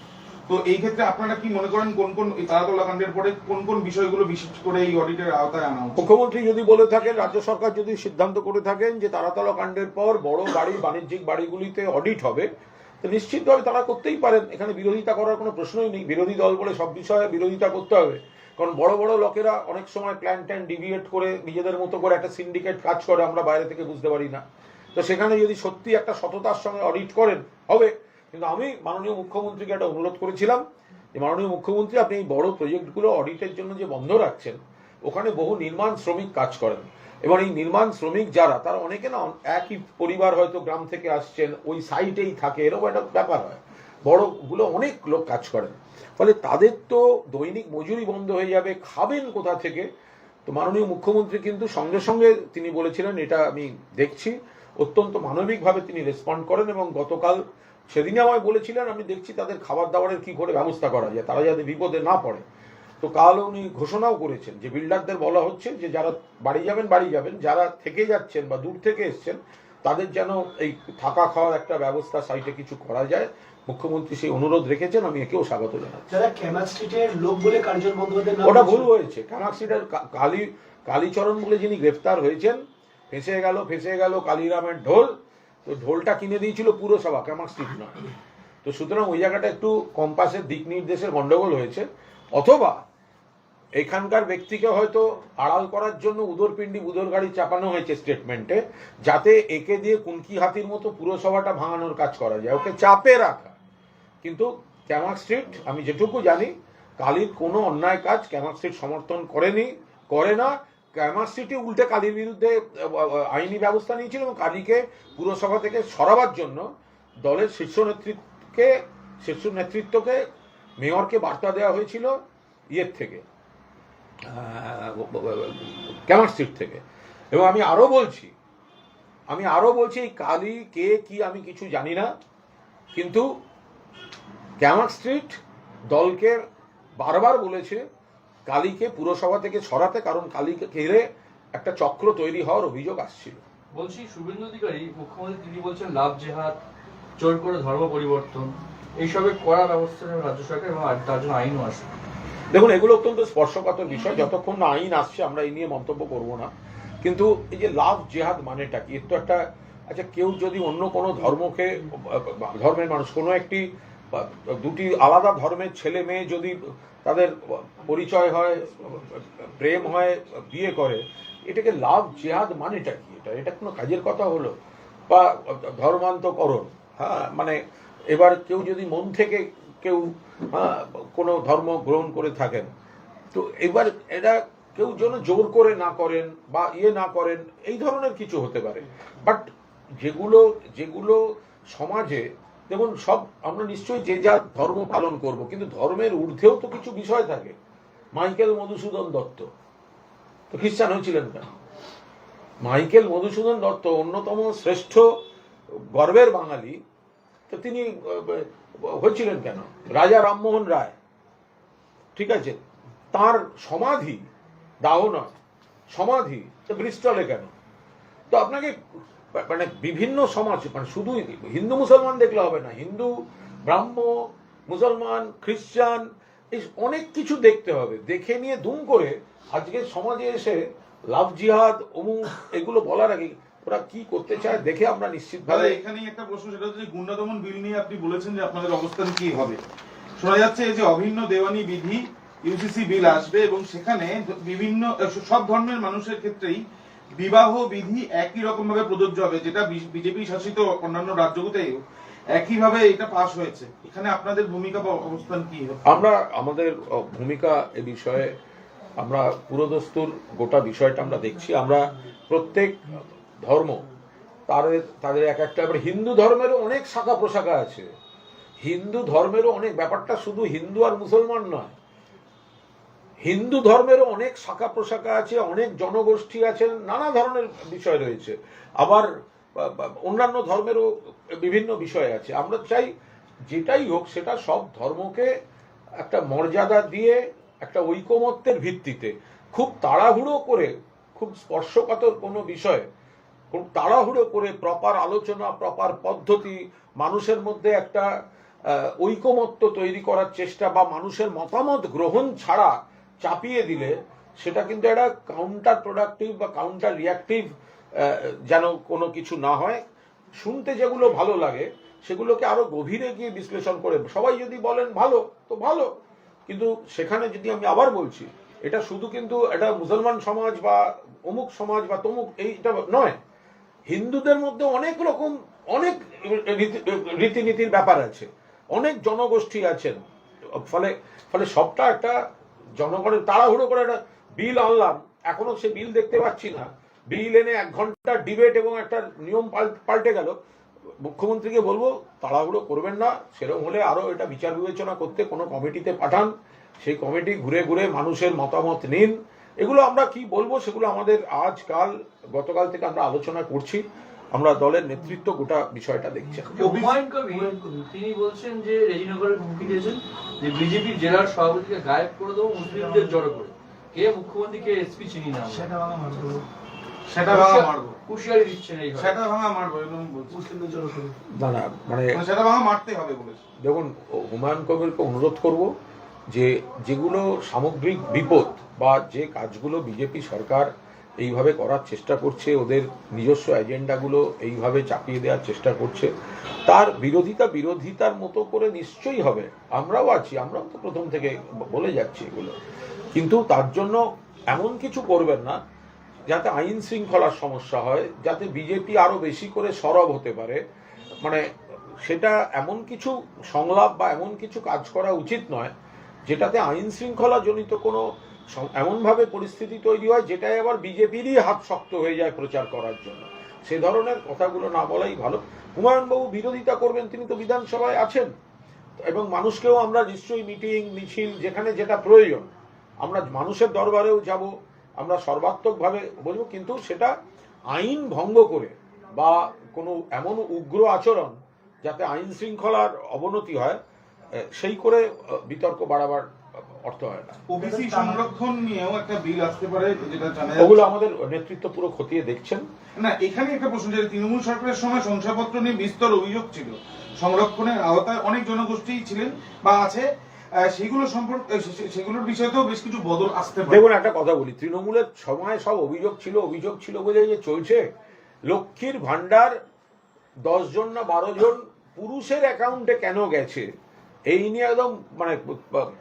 তো এই ক্ষেত্রে আপনারা কি মনে করেন কোন কোন তারাতলা কাণ্ডের পরে কোন কোন বিষয়গুলো বিশেষ করে এই অডিটের আওতায় আনা উচিত? মুখ্যমন্ত্রী যদি বলে থাকেন, রাজ্য সরকার যদি সিদ্ধান্ত করে থাকেন যে তারাতলা কাণ্ডের পর বড় বাড়ি, বাণিজ্যিক বাড়িগুলিতে অডিট হবে, তো নিশ্চিতভাবে তারা করতেই পারেন। এখানে বিরোধিতা করার কোনো প্রশ্নই নেই। বিরোধী দল বলে সব বিষয়ে বিরোধিতা করতে হবে, কারণ বড় বড় লোকেরা অনেক সময় প্ল্যান ট্যান ডিভিয়েট করে নিজেদের মতো করে একটা সিন্ডিকেট কাজ করে, আমরা বাইরে থেকে বুঝতে পারি না। তো সেখানে যদি সত্যি একটা সততার সঙ্গে অডিট করেন হবে। কিন্তু আমি মাননীয় মুখ্যমন্ত্রীকে একটা অনুরোধ করেছিলাম যে মাননীয় মুখ্যমন্ত্রী, আপনি এই বড় প্রজেক্টগুলো অডিটের জন্য যে বন্ধ রাখছেন, ওখানে বহু নির্মাণ শ্রমিক কাজ করেন, এবং এই নির্মাণ শ্রমিক যারা, তারা অনেকে না একই পরিবার, হয়তো গ্রাম থেকে আসছেন, ওই সাইটেই থাকে, এরকম একটা ব্যাপার হয়। বড়গুলো অনেক লোক কাজ করেন, ফলে তাদের তো দৈনিক মজুরি বন্ধ হয়ে যাবে, খাবেন কোথা থেকে? তো মাননীয় মুখ্যমন্ত্রী কিন্তু সঙ্গে সঙ্গে তিনি বলেছিলেন, এটা আমি দেখছি, অত্যন্ত মানবিকভাবে তিনি রেসপন্ড করেন, এবং গতকাল সেদিনে আমায় বলেছিলেন আমি দেখছি তাদের খাবার দাবারের কি করে ব্যবস্থা করা যায়, তারা যাতে বিপদে না পড়ে। তো কাল উনি ঘোষণাও করেছেন যে বিল্ডারদের বলা হচ্ছে যে যারা বাড়ি যাবেন, যারা থেকে যাচ্ছেন বা দূর থেকে এসছেন, তাদের যেন এই থাকা খাওয়ার একটা ব্যবস্থা সাইটে কিছু করা যায়, মুখ্যমন্ত্রী সেই অনুরোধ রেখেছেন, আমি একেও স্বাগত জানাচ্ছি। যারা ক্যামাক স্ট্রিটের লোক বলে কার্জন বন্দ্যোপাধ্যায়ের নাম ওটা ভুল হয়েছে। কামাক স্ট্রিটের কালীচরণ বলে যিনি গ্রেফতার হয়েছেন, ফেঁসে গেল কালীরামের ঢোল, তো ঢোলটা কিনে দিয়েছিল পুরসভা, কামাক স্ট্রিট নয়। তো সুতরাং ওই জায়গাটা একটু কম্পাসের দিক নির্দেশের গন্ডগোল হয়েছে, অথবা এখানকার ব্যক্তিকে হয়তো আড়াল করার জন্য উদরপিণ্ডি গাড়ি চাপানো হয়েছে স্টেটমেন্টে, যাতে একে দিয়ে কুনকি হাতির মতো পুরসভাটা ভাঙানোর কাজ করা যায়, ওকে চাপে রাখা। কিন্তু ক্যামাক স্ট্রিট, আমি যেটুকু জানি, কালীর কোনো অন্যায় কাজ ক্যামাক স্ট্রিট সমর্থন করে না। ক্যামাক স্ট্রিটই উল্টে কালীর বিরুদ্ধে আইনি ব্যবস্থা নিয়েছিল এবং কালীকে পুরসভা থেকে সরাবার জন্য দলের শীর্ষ নেতৃত্বকে মেয়রকে বার্তা দেওয়া হয়েছিল ইয়ের থেকে, ক্যামাক স্ট্রিট থেকে। এবং আমি আরো বলছি এই কালী কে কি আমি কিছু জানি না, কিন্তু ক্যামাক স্ট্রিট দলকে বারবার বলেছে কালীকে পুরসভা থেকে সরাতে, কারণ কালীকে ঘিরে একটা চক্র তৈরি হওয়ার অভিযোগ আসছিল। বলছি, শুভেন্দু অধিকারী মুখ্যমন্ত্রী তিনি বলছেন লাভ জেহাদ, জোর করে ধর্ম পরিবর্তন, এইসবের কড়া ব্যবস্থা নেবে রাজ্য সরকার এবং তার জন্য আইনও আসবে। দেখুন, এগুলো অত্যন্ত স্পর্শকাতর বিষয়, যতক্ষণ না আইন আসছে আমরা এই নিয়ে মন্তব্য করব না। কিন্তু এই যে লাভ জেহাদ মানেটা কি? এর তো একটা, আচ্ছা, কেউ যদি অন্য কোনো ধর্মের মানুষ, কোনো একটি দুটি আলাদা ধর্মের ছেলে মেয়ে যদি তাদের পরিচয় হয়, প্রেম হয়, বিয়ে করে, এটাকে লাভ জেহাদ মানেটা কি? এটা কোনো কাজের কথা হলো? বা ধর্মান্তকরণ, হ্যাঁ, মানে এবার কেউ যদি মন থেকে কেউ কোনো ধর্ম গ্রহণ করে থাকেন, তো এবার এটা কেউ যেন জোর করে না করেন বা না করেন, এই ধরনের কিছু হতে পারে। বাট যেগুলো সমাজে, দেখুন, সব আমরা নিশ্চয়ই যে যা ধর্ম পালন করব, কিন্তু ধর্মের ঊর্ধ্বেও তো কিছু বিষয় থাকে। মাইকেল মধুসূদন দত্ত তো খ্রিস্টান হয়েছিলেন কেন? মাইকেল মধুসূদন দত্ত অন্যতম শ্রেষ্ঠ গর্বের বাঙালি, তো তিনি হয়েছিলেন কেন? রাজা রামমোহন রায়, ঠিক আছে, তার সমাধি দাহ নয়, সমাধি তো ব্রিস্টলে কেন? তো আপনাকে মানে বিভিন্ন সমাজ, মানে শুধু হিন্দু মুসলমান দেখলে হবে না, হিন্দু, ব্রাহ্ম, মুসলমান, খ্রিস্টান, এই অনেক কিছু দেখতে হবে। দেখে নিয়ে দুম করে আজকের সমাজে এসে লাভ জিহাদ অমুক এগুলো বলার আগে ওরা কি করতে চায় দেখে আমরা নিশ্চিতভাবে। এখানেই একটা প্রশ্ন, সেটা হচ্ছে গুন্ডা দমন বিল নিয়ে আপনি বলেছেন যে আপনাদের অবস্থান কি হবে। শোনা যাচ্ছে যে অভিন্ন দেওয়ানি বিধি ইউসিসি বিল আসবে এবং সেখানে বিভিন্ন সব ধর্মের মানুষের ক্ষেত্রেই বিবাহ বিধি একই রকম ভাবে প্রযোজ্য হবে, যেটা বিজেপি শাসিত অন্যান্য রাজ্যগুলোতেও একইভাবে এটা পাস হয়েছে। এখানে আপনাদের ভূমিকা বা অবস্থান কি হবে? আমাদের ভূমিকা এ বিষয়ে আমরা পুরোদস্তুর গোটা বিষয়টা আমরা দেখছি। আমরা প্রত্যেক ধর্ম তাদের এক একটা, হিন্দু ধর্মেরও অনেক শাখা প্রশাখা আছে, হিন্দু ধর্মেরও অনেক, ব্যাপারটা শুধু হিন্দু আর মুসলমান নয়, হিন্দু ধর্মেরও অনেক শাখা প্রশাখা আছে, অনেক জনগোষ্ঠী আছেন, নানা ধরনের বিষয় রয়েছে। আবার অন্যান্য ধর্মেরও বিভিন্ন বিষয় আছে। আমরা চাই যেটাই হোক সেটা সব ধর্মকে একটা মর্যাদা দিয়ে একটা ঐকমত্যের ভিত্তিতে, খুব তাড়াহুড়ো করে, খুব স্পর্শকাতর কোনো বিষয় খুব তাড়াহুড়ো করে প্রপার আলোচনা, প্রপার পদ্ধতি, মানুষের মধ্যে একটা ঐকমত্য তৈরি করার চেষ্টা বা মানুষের মতামত গ্রহণ ছাড়া চাপিয়ে দিলে সেটা কিন্তু একটা কাউন্টার প্রোডাক্টিভ বা কাউন্টার রিয়াক্টিভ যেন কোনো কিছু না হয়। শুনতে যেগুলো ভালো লাগে সেগুলোকে আরো গভীরে গিয়ে বিশ্লেষণ করে সবাই যদি বলেন ভালো তো ভালো, কিন্তু সেখানে যদি আমি আবার বলছি, এটা শুধু কিন্তু এটা মুসলমান সমাজ বা অমুক সমাজ বা তমুক এইটা নয়, হিন্দুদের মধ্যে অনেক রকম অনেক রীতিনীতির ব্যাপার আছে, অনেক জনগোষ্ঠী আছেন। ফলে সবটা একটা জনগণের তাড়াহুড়ো করে একটা বিল আনলাম, এখনো সে বিল দেখতে পাচ্ছি না, বিল এনে 1 ঘন্টা ডিবেট এবং একটা নিয়ম পাল্টে গেল। মুখ্যমন্ত্রীকে বলবো তাড়াহুড়ো করবেন না, সেরকম হলে আরো এটা বিচার বিবেচনা করতে কোনো কমিটিতে পাঠান, সেই কমিটি ঘুরে ঘুরে মানুষের মতামত নিন। এগুলো আমরা কি বলবো সেগুলো আমাদের গতকাল থেকে আমরা আলোচনা করছি, আমরা দলের নেতৃত্ব গোটা বিষয়টা দেখছি। হুমায়ুন কবির তিনি বলছেন যে রেজিনগরের হুমকি দিয়েছেন যে বিজেপির জেলার সভাপতিকে গায়েব করে দেবো মুসলিমদের জড়ো করে, কে মুখ্যমন্ত্রী কে এসপি চিনি না। সেটা ভাঙা মারবো, হুঁশিয়ারি দিচ্ছেন এইভাবে। সেটা ভাঙা মারবো, এরকম বলছি। মুসলিমদের জন্য করে। না না মানে মানে সেটা ভাঙা মারতে হবে বলেছে। দেখুন, হুমায়ুন কবিরকে অনুরোধ করব যে যেগুলো সামগ্রিক বিপদ বা যে কাজগুলো বিজেপি সরকার এইভাবে করার চেষ্টা করছে, ওদের নিজস্ব এজেন্ডাগুলো এইভাবে চাপিয়ে দেওয়ার চেষ্টা করছে, তার বিরোধিতার মতো করে নিশ্চয়ই হবে। আমরাও আছি, আমরাও তো প্রথম থেকে বলে যাচ্ছি এগুলো, কিন্তু তার জন্য এমন কিছু করবেন না যাতে আইন শৃঙ্খলার সমস্যা হয়, যাতে বিজেপি আরো বেশি করে সরব হতে পারে। মানে সেটা এমন কিছু সংলাপ বা এমন কিছু কাজ করা উচিত নয় যেটাতে আইন শৃঙ্খলা জনিত কোনো এমনভাবে পরিস্থিতি তৈরি হয় যেটাই আবার বিজেপিরই হাত শক্ত হয়ে যায় প্রচার করার জন্য। সে ধরনের কথাগুলো না বলাই ভালো। হুমায়ুনবাবু বিরোধিতা করবেন, তিনি তো বিধানসভায় আছেন, এবং মানুষকেও আমরা নিশ্চয়ই মিটিং মিছিল যেখানে যেটা প্রয়োজন আমরা মানুষের দরবারেও যাব, আমরা সর্বাত্মকভাবে বলবো, কিন্তু সেটা আইন ভঙ্গ করে বা কোনো এমন উগ্র আচরণ যাতে আইন শৃঙ্খলার অবনতি হয় সেই করে বিতর্ক বাড়াবার অর্থ হয় না। ওবিসি সংরক্ষণ নিয়েও একটা বিল আসতে পারে, যেটা জানা যাচ্ছে। ওগুলো আমাদের নেতৃত্ব পুরো খতিয়ে দেখছেন। না, এখানে একটা প্রশ্ন, যে তৃণমূল সরকারের সময় শংসাপত্র নিয়ে বিস্তর অভিযোগ ছিল, সংরক্ষণের আওতায় অনেক জনগোষ্ঠী ছিলেন বা আছে, সেগুলো সম্পর্কে সেগুলোর বিষয়তেও বেশ কিছু বদল আসতে পারে। দেখুন, একটা কথা বলি, তৃণমূলের সময় সব অভিযোগ ছিল বলে যে চলছে। লক্ষ্মীর ভান্ডার 10 জন না 12 জন পুরুষের অ্যাকাউন্টে কেন গেছে এই নিয়ে একদম মানে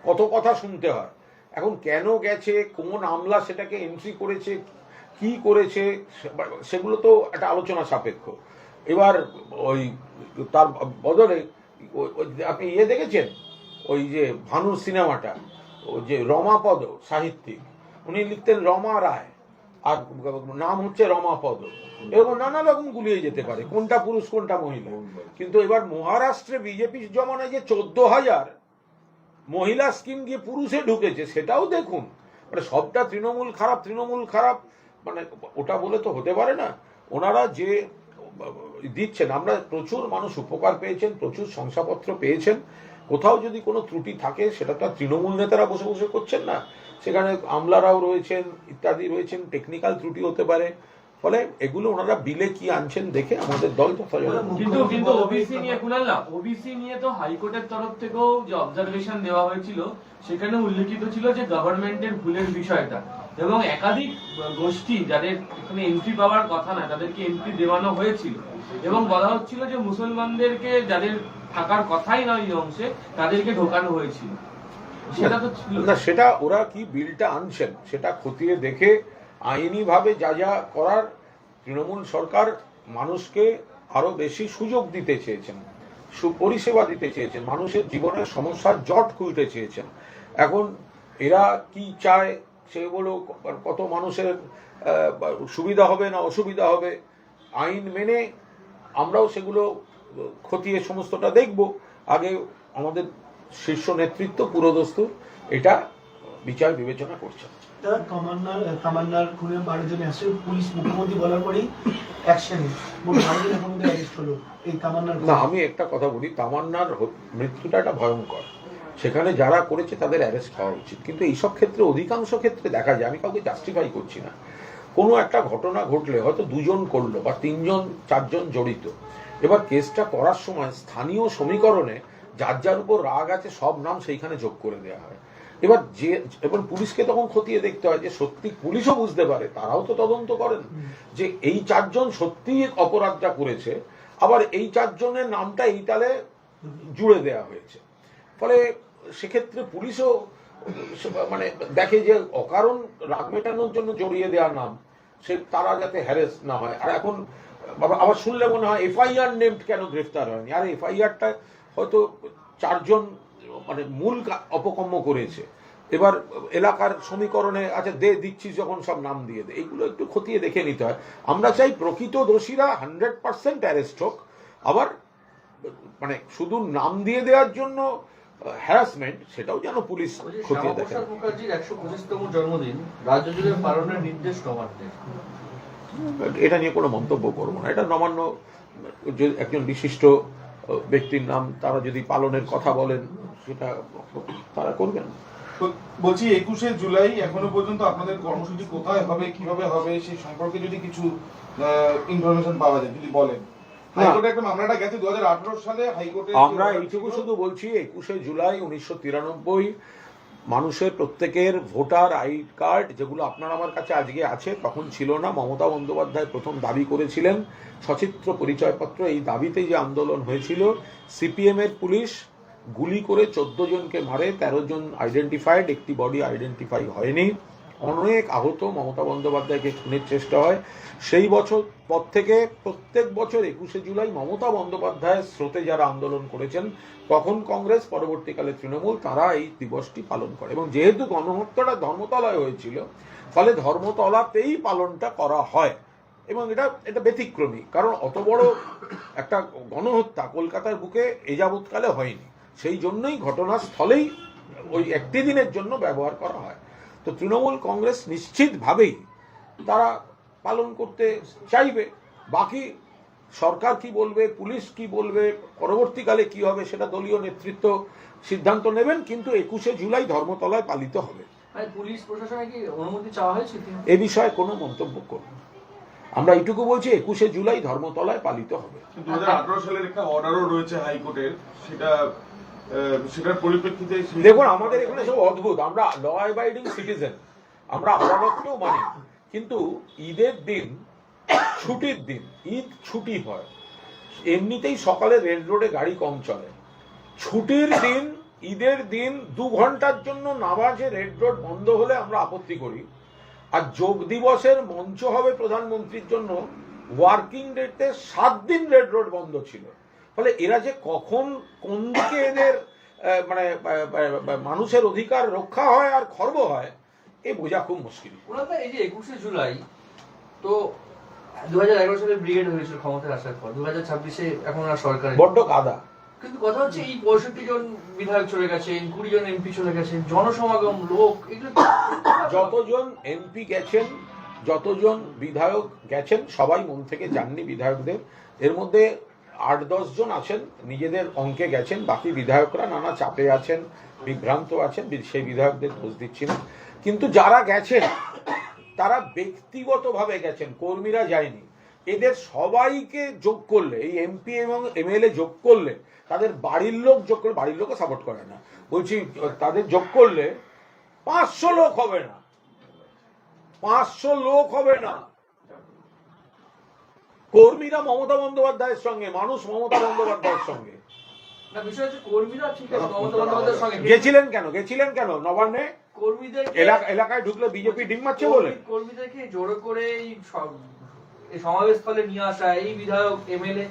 কত কথা শুনতে হয়। এখন কেন গেছে, কোন আমলা সেটাকে এন্ট্রি করেছে, কি করেছে, সেগুলো তো একটা আলোচনা সাপেক্ষ। এবার ওই তার বদলে আপনি দেখেছেন ওই যে ভানুর সিনেমাটা, ওই যে রমাপদ সাহিত্যিক, উনি লিখতেন রমা রায় আর নাম হচ্ছে রমাপদ, এরকম নানা রকম গুলিয়ে যেতে পারে কোনটা পুরুষ কোনটা মহিলা। কিন্তু এবার মহারাষ্ট্রে বিজেপি জমানায় যে 14,000 মহিলা স্কিম গিয়ে পুরুষে ঢুকেছে সেটাও দেখুন। মানে সবটা তৃণমূল খারাপ, মানে ওটা বলে তো হতে পারে না। ওনারা যে দিচ্ছেন, আমরা প্রচুর মানুষ উপকার পেয়েছেন, প্রচুর শংসাপত্র পেয়েছেন। কোথাও যদি কোনো ত্রুটি থাকে সেটা তো তৃণমূল নেতারা বসে বসে করছেন না, সেখানে আমলারাও রয়েছেন, ইত্যাদি রয়েছেন, টেকনিক্যাল ত্রুটি হতে পারে। ফলে এগুলো ওনারা বিলে কি আনছেন দেখে আমাদের দল যথাযথ। কিন্তু ওবিসি নিয়ে কুনাল না, ওবিসি নিয়ে তো হাইকোর্টের তরফ থেকেও যে অবজারভেশন দেওয়া হয়েছিল সেখানে উল্লেখিত ছিল যে গভর্নমেন্টের ভুলের বিষয়টা, এবং একাধিক গোষ্ঠী যাদের এখানে এন্ট্রি পাওয়ার কথা না তাদেরকে এন্ট্রি দেওয়ানো হয়েছিল, এবং বলা হচ্ছিল যে মুসলমানদেরকে যাদের থাকার কথাই নয় এই অংশে তাদেরকে ঢোকানো হয়েছিল। সেটা তো ছিল না, সেটা ওরা কি বিলটা আনছেন সেটা খতিয়ে দেখে আইনি ভাবে যা যা করার, তৃণমূল সরকার মানুষকে আরো বেশি সুযোগ দিতে চেয়েছেন, পরিষেবা দিতে চেয়েছেন, মানুষের জীবনের সমস্যার জট খুলতে চেয়েছেন। এখন এরা কি চায় সেগুলো, কত মানুষের সুবিধা হবে না অসুবিধা হবে, আইন মেনে আমরাও সেগুলো খতিয়ে সমস্তটা দেখব। আগে আমাদের শীর্ষ নেতৃত্ব পুরোদস্তুর এটা বিচার বিবেচনা করছে। তামান্নার খুনে 12 জন আসে, পুলিশ মুখ্যমন্ত্রী বলার পরেই অ্যাকশনে মোট 12 জন এখন অ্যারেস্ট হলো এই তামান্নার। না, আমি একটা কথা বলি, তামান্নার মৃত্যুটা একটা ভয়ঙ্কর, সেখানে যারা করেছে তাদের অ্যারেস্ট হওয়া উচিত। কিন্তু এইসব ক্ষেত্রে অধিকাংশ ক্ষেত্রে দেখা যায়, আমি কাউকে জাস্টিফাই করছি না, কোনো একটা ঘটনা ঘটলে হয়তো 2 জন করলো বা 3 জন 4 জন জড়িত, এবার কেসটা করার সময় স্থানীয় সমীকরণে যার যার উপর রাগ আছে সব নাম সেইখানে যোগ করে দেওয়া হয়। এবার পুলিশকে তখন খতিয়ে দেখতে হয় যে সত্যি, পুলিশও বুঝতে পারে, তারাও তো তদন্ত করেন যে এই 4 জন সত্যি অপরাধটা করেছে, আবার এই 4 জনের নামটা এই তালে জুড়ে দেওয়া হয়েছে। ফলে সেক্ষেত্রে পুলিশও মানে দেখে যে অকারণ রাগ মেটানোর জন্য জড়িয়ে দেওয়ার নাম, সে তারা যাতে হ্যারেস না হয়। আর এখন আবার শুনলে মনে হয় এফআইআর নেমড কেন গ্রেফতার হয়নি, আর এফআইআরটা হয়তো 4 জন মানে মূল অপকর্ম করেছে, এবার এলাকার সমীকরণে আচ্ছা দিচ্ছিস যখন সব নাম দিয়ে দে, এগুলো একটু খতিয়ে দেখে নিতে হয়। আমরা চাই প্রকৃত দোষীরা 100% অ্যারেস্ট হোক, আবার মানে শুধু নাম দিয়ে দেওয়ার জন্য হ্যারাসমেন্ট সেটাও যেন পুলিশ খতিয়ে দেখে। শ্যামাপ্রসাদ মুখার্জির 125তম জন্মদিন রাজ্য জুড়ে পালনের নির্দেশ নবান্নের। এটা নিয়ে কোনো মন্তব্য করবো না, এটা নবান্ন একজন বিশিষ্ট ব্যক্তির নাম, তারা যদি পালনের কথা বলেন সেটা তারা করবেন। তো বলছি 21শে জুলাই এখনো পর্যন্ত আপনাদের কর্মসূচি কোথায় হবে, কিভাবে হবে, সেই সম্পর্কে যদি কিছু ইনফরমেশন পাওয়া যায় যদি বলেন। হাইকোর্টে একটা মামলাটা গেছে 2018 সালে হাইকোর্টে। আমরা এইটুকু শুধু বলছি 21শে জুলাই 1993 মানুষের প্রত্যেকের ভোটার আইডি কার্ড, যেগুলো আপনার আমার কাছে আজকে আছে, তখন ছিল না। মমতা বন্দ্যোপাধ্যায় প্রথম দাবি করেছিলেন সচিত্র পরিচয়পত্র। এই দাবিতেই যে আন্দোলন হয়েছিল, সিপিএম এর পুলিশ গুলি করে 14 জনকে মারে, 13 জন আইডেন্টিফাইড, একটি বডি আইডেন্টিফাই হয়নি, অনেক আহত। মমতা বন্দ্যোপাধ্যায়কে খুনের চেষ্টা হয়। সেই বছর পর থেকে প্রত্যেক বছর 21শে জুলাই মমতা বন্দ্যোপাধ্যায়ের স্রোতে যারা আন্দোলন করেছেন, তখন কংগ্রেস, পরবর্তীকালে তৃণমূল, তারা এই দিবসটি পালন করে। এবং যেহেতু গণহত্যাটা ধর্মতলায় হয়েছিল, ফলে ধর্মতলাতেই পালনটা করা হয়। এবং এটা ব্যতিক্রমী, কারণ অত বড় একটা গণহত্যা কলকাতার বুকে এ যাবৎকালে হয়নি। সেই জন্যই ঘটনাস্থলেই ওই একটি দিনের জন্য ব্যবহার করা হয়। তো তৃণমূল কংগ্রেস নিশ্চিতভাবেই তারা পালন করতে চাইবে। বাকি সরকার কি বলবে, পুলিশ কি বলবে, পরবর্তীকালে কি হবে, সেটা দলীয় নেতৃত্ব সিদ্ধান্ত নেবেন। কিন্তু 21শে জুলাই ধর্মতলায় পালিত হবে। পুলিশ প্রশাসনে কি অনুমতি চাওয়া হয়েছে? এ বিষয়ে কোনো মন্তব্য করব না। আমরা এইটুকু বলছি 21শে জুলাই ধর্মতলায় পালিত হবে। 2018 সালের একটা অর্ডারও রয়েছে হাইকোর্টের, সেটার পরিপ্রেক্ষিতে দেখুন, আমাদের এখানে সব অদ্ভুত। আমরা ল অ্যাবাইডিং সিটিজেন, আমরা আদালতকেও মানি, কিন্তু ঈদের দিন, ছুটির দিন, ঈদ ছুটি হয়, এমনিতেই সকালে রেড রোডে গাড়ি কম চলে। ছুটির দিন, ঈদের দিন 2 ঘন্টার জন্য নামাজে রেড রোড বন্ধ হলে আমরা আপত্তি করি। আর যোগ দিবসের মঞ্চ হবে প্রধানমন্ত্রীর জন্য, ওয়ার্কিং ডেতে 7 দিন রেড রোড বন্ধ ছিল। ফলে এরা যে কখন কোন দিকে এদের মানে মানুষের অধিকার রক্ষা হয় আর খর্ব হয়, এ বোঝা খুব মুশকিল। এই যে 21শে জুলাই তো 2011 সালে ব্রিগেড হয়েছিল ক্ষমতায় আসার পর, 2026-এ এখন আর সরকার বড্ড কাদা। কিন্তু কথা হচ্ছে এই 65 জন বিধায়ক চলে গেছেন, 20 জন এমপি চলে গেছেন, জনসমাগম, লোক, এগুলো যতজন এমপি গেছেন, যতজন বিধায়ক গেছেন, সবাই মন থেকে যাননি বিধায়কদের। এর মধ্যে 8-10 জন আছেন নিজেদের অঙ্কে গেছেন, বাকি বিধায়করা নানা চাপে আছেন, বিভ্রান্ত আছেন, সেই বিধায়কদের দোষ দিচ্ছি না। কিন্তু যারা গেছেন তারা ব্যক্তিগতভাবে গেছেন, কর্মীরা যায়নি। এদের সবাইকে যোগ করলে, এই এমপি এবং এমএলএ যোগ করলে, তাদের বাড়ির লোক যোগ করলে, বাড়ির লোকও সাপোর্ট করে না, বলছি তাদের যোগ করলে 500 লোক হবে না, 500 লোক হবে না। কর্মীরা মমতা বন্দ্যোপাধ্যায়ের সঙ্গে, মানুষ মমতা বন্দ্যোপাধ্যায়ের সঙ্গে। না, বিষয় হচ্ছে কর্মীরা ঠিক আছে মমতা বন্দ্যোপাধ্যায়ের সঙ্গে গেছিলেন কেন নবান্নে? কর্মীদের এলাকায় ঢুকলে বিজেপি ডিম মারছে বলে কর্মীদেরকে জোর করে এই সমাবেশ স্থলে নিয়ে আসা, এই বিধায়ক, এমএলএ,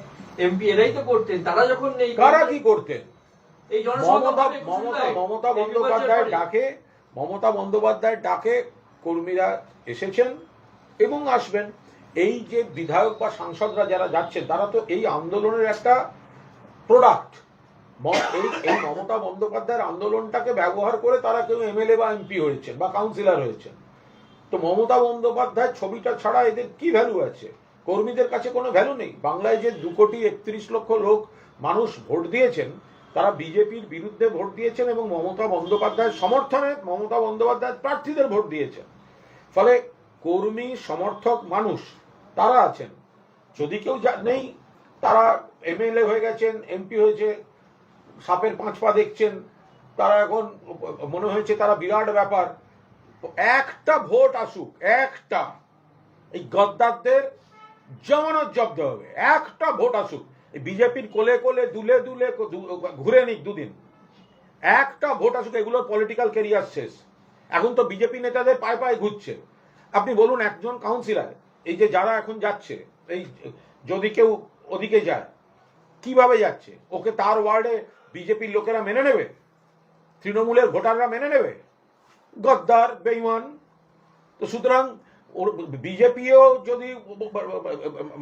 এমপি এরাই তো করতেন। তারা যখন নেই, কারা কি করতেন? এই মমতা বন্দ্যোপাধ্যায়ের ডাকে কর্মীরা এসেছেন এবং আসবেন। এই যে বিধায়ক বা সাংসদরা যারা যাচ্ছেন, তারা তো এই আন্দোলনের একটা প্রোডাক্ট। এই মমতা বন্দ্যোপাধ্যায়ের আন্দোলনটাকে ব্যবহার করে তারা কেউ এমএলএ বা এমপি হয়েছেন বা কাউন্সিলর হয়েছেন। তো মমতা বন্দ্যোপাধ্যায়ের ছবিটা ছাড়া এদের কি ভ্যালু আছে? কর্মীদের কাছে কোনো ভ্যালু নেই। বাংলায় যে 2,31,00,000 লোক মানুষ ভোট দিয়েছেন, তারা বিজেপির বিরুদ্ধে ভোট দিয়েছেন এবং মমতা বন্দ্যোপাধ্যায়ের সমর্থনে মমতা বন্দ্যোপাধ্যায়ের প্রার্থীদের ভোট দিয়েছেন। ফলে কর্মী সমর্থক মানুষ তারা আছেন। যদি কেউ নেই, তারা এমএলএ হয়ে গেছেন, এমপি হয়েছে, সাপের 5 পা দেখছেন, তারা এখন মনে হয়েছে তারা বিরাট ব্যাপার। একটা ভোট আসুক, একটা, এই গদ্দারদের জামানত জব্দ হবে। একটা ভোট আসুক, এই বিজেপির কোলে কোলে দুলে দুলে ঘুরে নিক 2 দিন। একটা ভোট আসুক, এগুলোর পলিটিক্যাল ক্যারিয়ার শেষ। এখন তো বিজেপি নেতাদের পায়ে পায়ে ঘুরছে। আপনি বলুন, একজন কাউন্সিলর, এই যে যারা এখন যাচ্ছে, এই যদি কেউ ওদিকে যায়, কিভাবে যাচ্ছে? ওকে তার ওয়ার্ডে বিজেপির লোকেরা মেনে নেবে? তৃণমূলের ভোটাররা মেনে নেবে? গদ্দার, বেঈমান। তো সুতরাং বিজেপিও যদি,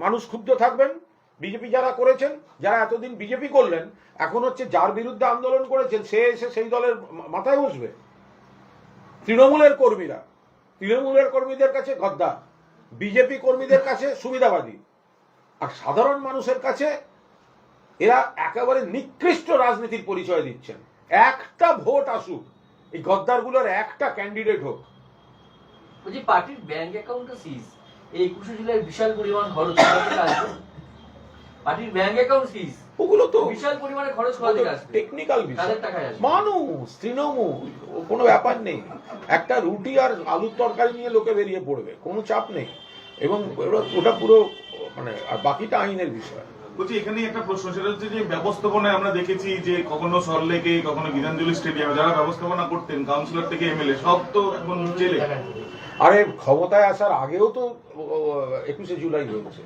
মানুষ ক্ষুব্ধ থাকবেন। বিজেপি যারা করেছেন, যারা এতদিন বিজেপি করলেন, এখন হচ্ছে যার বিরুদ্ধে আন্দোলন করেছেন সে এসে সেই দলের মাথায় বসবে। তৃণমূলের কর্মীদের কাছে গদ্দার, বিজেপি কর্মীদের কাছে সুবিধাবাদী, আর সাধারণ মানুষের কাছে এরা একেবারে নিকৃষ্ট রাজনীতির পরিচয় দিচ্ছেন। একটা ভোট আসুক, এই গদ্দারগুলোর একটা ক্যান্ডিডেট হোক। বলছি পার্টির ব্যাংক অ্যাকাউন্টও সিজ, এই 21শে জুলাই বিশাল পরিমাণ খরচ কোথা থেকে আসবে? পার্টির ব্যাংক অ্যাকাউন্ট সিজ, ওগুলো তো বিশাল পরিমাণে খরচ কোথা থেকে আসবে? টেকনিক্যাল বিষয়। কাদের টাকায় আসবে? মানুষ, তৃণমূল, ও কোনো ব্যাপার নেই। একটা রুটি আর আলুর তরকারি নিয়ে লোকে বেরিয়ে পড়বে, কোনো চাপ নেই। এবং ওটা পুরো মানে, আর বাকিটা আইনের বিষয়। বলছি এখানে একটা প্রশ্ন, সেটা হচ্ছে যে ব্যবস্থাপনায় আমরা দেখেছি যে কখনো সরলেকে, কখনো গীতাঞ্জলি স্টেডিয়ামে যারা ব্যবস্থাপনা করতেন কাউন্সিলর থেকে এমএলএ সব তো এখন জেলে। আরে ক্ষমতায় আসার আগেও তো 21শে জুলাই হয়েছে,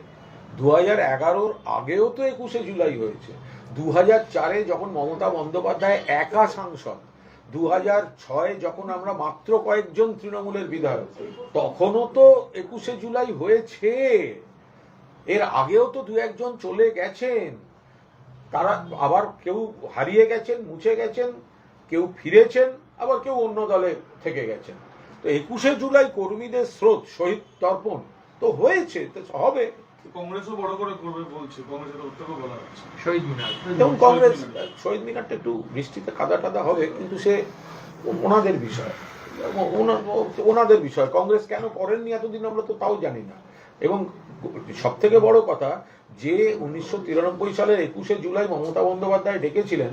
2011-র আগেও তো 21শে জুলাই হয়েছে, 2004-এ যখন মমতা বন্দ্যোপাধ্যায় একা সাংসদ, 2006-এ যখন আমরা মাত্র কয়েকজন তৃণমূলের বিধায়ক, তখনও তো 21শে জুলাই হয়েছে। এর আগেও তো দু একজন চলে গেছেন, তারা আবার কেউ হারিয়ে গেছেন, মুছে গেছেন, কেউ ফিরেছেন, আবার কেউ অন্য দলে থেকে গেছেন। তো 21শে জুলাই কর্মীদের স্রোত, শহীদ তর্পণ তো হয়েছে, তো হবে। কংগ্রেসও বড় করে করবে বলছে, কংগ্রেসের তরফ থেকেও বলা হচ্ছে। শহীদ মিনার, এবং কংগ্রেস শহীদ মিনারটা একটু বৃষ্টিতে কাদা টাদা হবে, কিন্তু সে ওনাদের বিষয়, ওনাদের বিষয়। কংগ্রেস কেন করেননি এতদিন আমরা তো তাও জানি না। এবং সব থেকে বড় কথা, যে 1993 সালের 21শে জুলাই মমতা বন্দ্যোপাধ্যায় ডেকেছিলেন,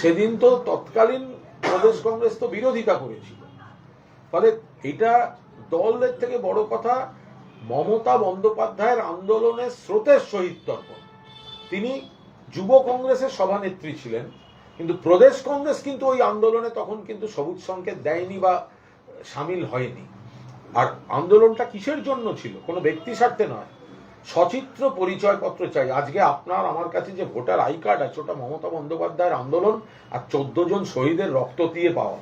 সেদিন তো তৎকালীন প্রদেশ কংগ্রেস তো বিরোধিতা করেছিল। ফলে এটা দলের থেকে বড় কথা, মমতা বন্দ্যোপাধ্যায়ের আন্দোলনের স্রোতের শহীদ তর্পণ। তিনি যুব কংগ্রেসের সভানেত্রী ছিলেন, কিন্তু প্রদেশ কংগ্রেস কিন্তু ওই আন্দোলনে তখন কিন্তু সবুজ সংকেত দেয়নি বা সামিল হয়নি। আর আন্দোলনটা কিসের জন্য ছিল? কোনো ব্যক্তি স্বার্থে নয়, সচিত্র পরিচয়পত্র চাই। আজকে আপনার আমার কাছে যে ভোটার আই কার্ড আছে, ওটা মমতা বন্দ্যোপাধ্যায়ের আন্দোলন আর 14 জন শহীদের রক্ত দিয়ে পাওয়া।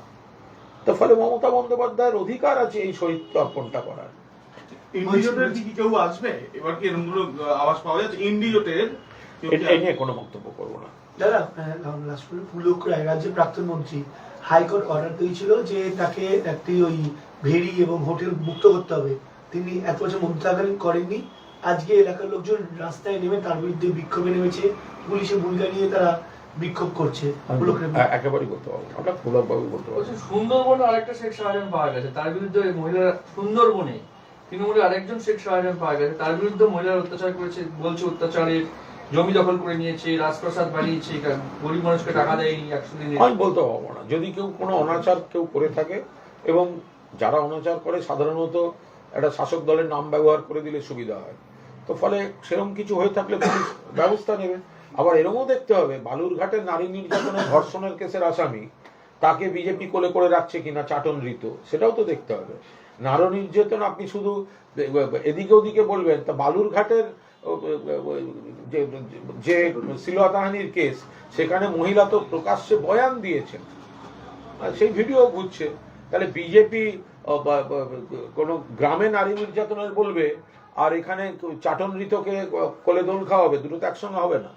তো ফলে মমতা বন্দ্যোপাধ্যায়ের অধিকার আছে এই শহীদ তর্পণটা করার। ইন্ডিজোটের কি কেউ আসবে এবার? কি এরকম কোনো আওয়াজ পাওয়া যাচ্ছে ইন্ডিজোটের? এই নিয়ে কোনো মন্তব্য করবো না। দাদা, পুলক রায় রাজ্যের প্রাক্তন মন্ত্রী, হাইকোর্ট অর্ডার দিয়েছিল যে তাকে একটি ওই ভেড়ি এবং হোটেল মুক্ত করতে হবে। তিনি এত বছর মন্ত্রী থাকাকালীন করেননি। আজকে এলাকার লোকজন রাস্তায় নেমে তার বিরুদ্ধে বিক্ষোভে নেমেছে, পুলিশে ভূমিকা নিয়ে তারা বিক্ষোভ করছে। একেবারেই বলতে পারবো, আমরা খোলাভাবে বলতে পারবো। সুন্দরবনে আরেকটা শেখ শাহজাহান পাওয়া গেছে, তার বিরুদ্ধে মহিলারা, সুন্দরবনে তৃণমূলের আরেকজন শেখ শাহজাহান পাওয়া গেছে, তার বিরুদ্ধে মহিলারা অত্যাচার করেছে, বলছে অত্যাচারের জমি দখল করে নিয়েছে, রাজপ্রাসাদ বানিয়েছে, গরিব মানুষকে টাকা দেয়নি 100 দিনে। আমি বলতে পারবো না। যদি কেউ কোনো অনাচার কেউ করে থাকে, এবং যারা অনাচার করে সাধারণত একটা শাসক দলের নাম ব্যবহার করে দিলে সুবিধা হয়, তো ফলে সেরকম কিছু হয়ে থাকলে পুলিশ ব্যবস্থা নেবে। আবার এরকমও দেখতে হবে, বালুরঘাটের নারী নির্যাতনের ধর্ষণের কেসের আসামি, তাকে বিজেপি কোলে করে রাখছে কিনা চাটন ঋত, সেটাও তো দেখতে হবে। নারী নির্যাতন আপনি শুধু এদিকে ওদিকে বলবেন, তা বালুরঘাটের যে শ্লীলতাহানির কেস, সেখানে মহিলা তো প্রকাশ্যে বয়ান দিয়েছেন, সেই ভিডিও ঘুরছে। তাহলে বিজেপি কোন গ্রামে নারী নির্যাতনের বলবে, আর এখানে চাটন ঋতকে কোলে দোল খাওয়াবে, দুটো তো একসঙ্গে হবে না।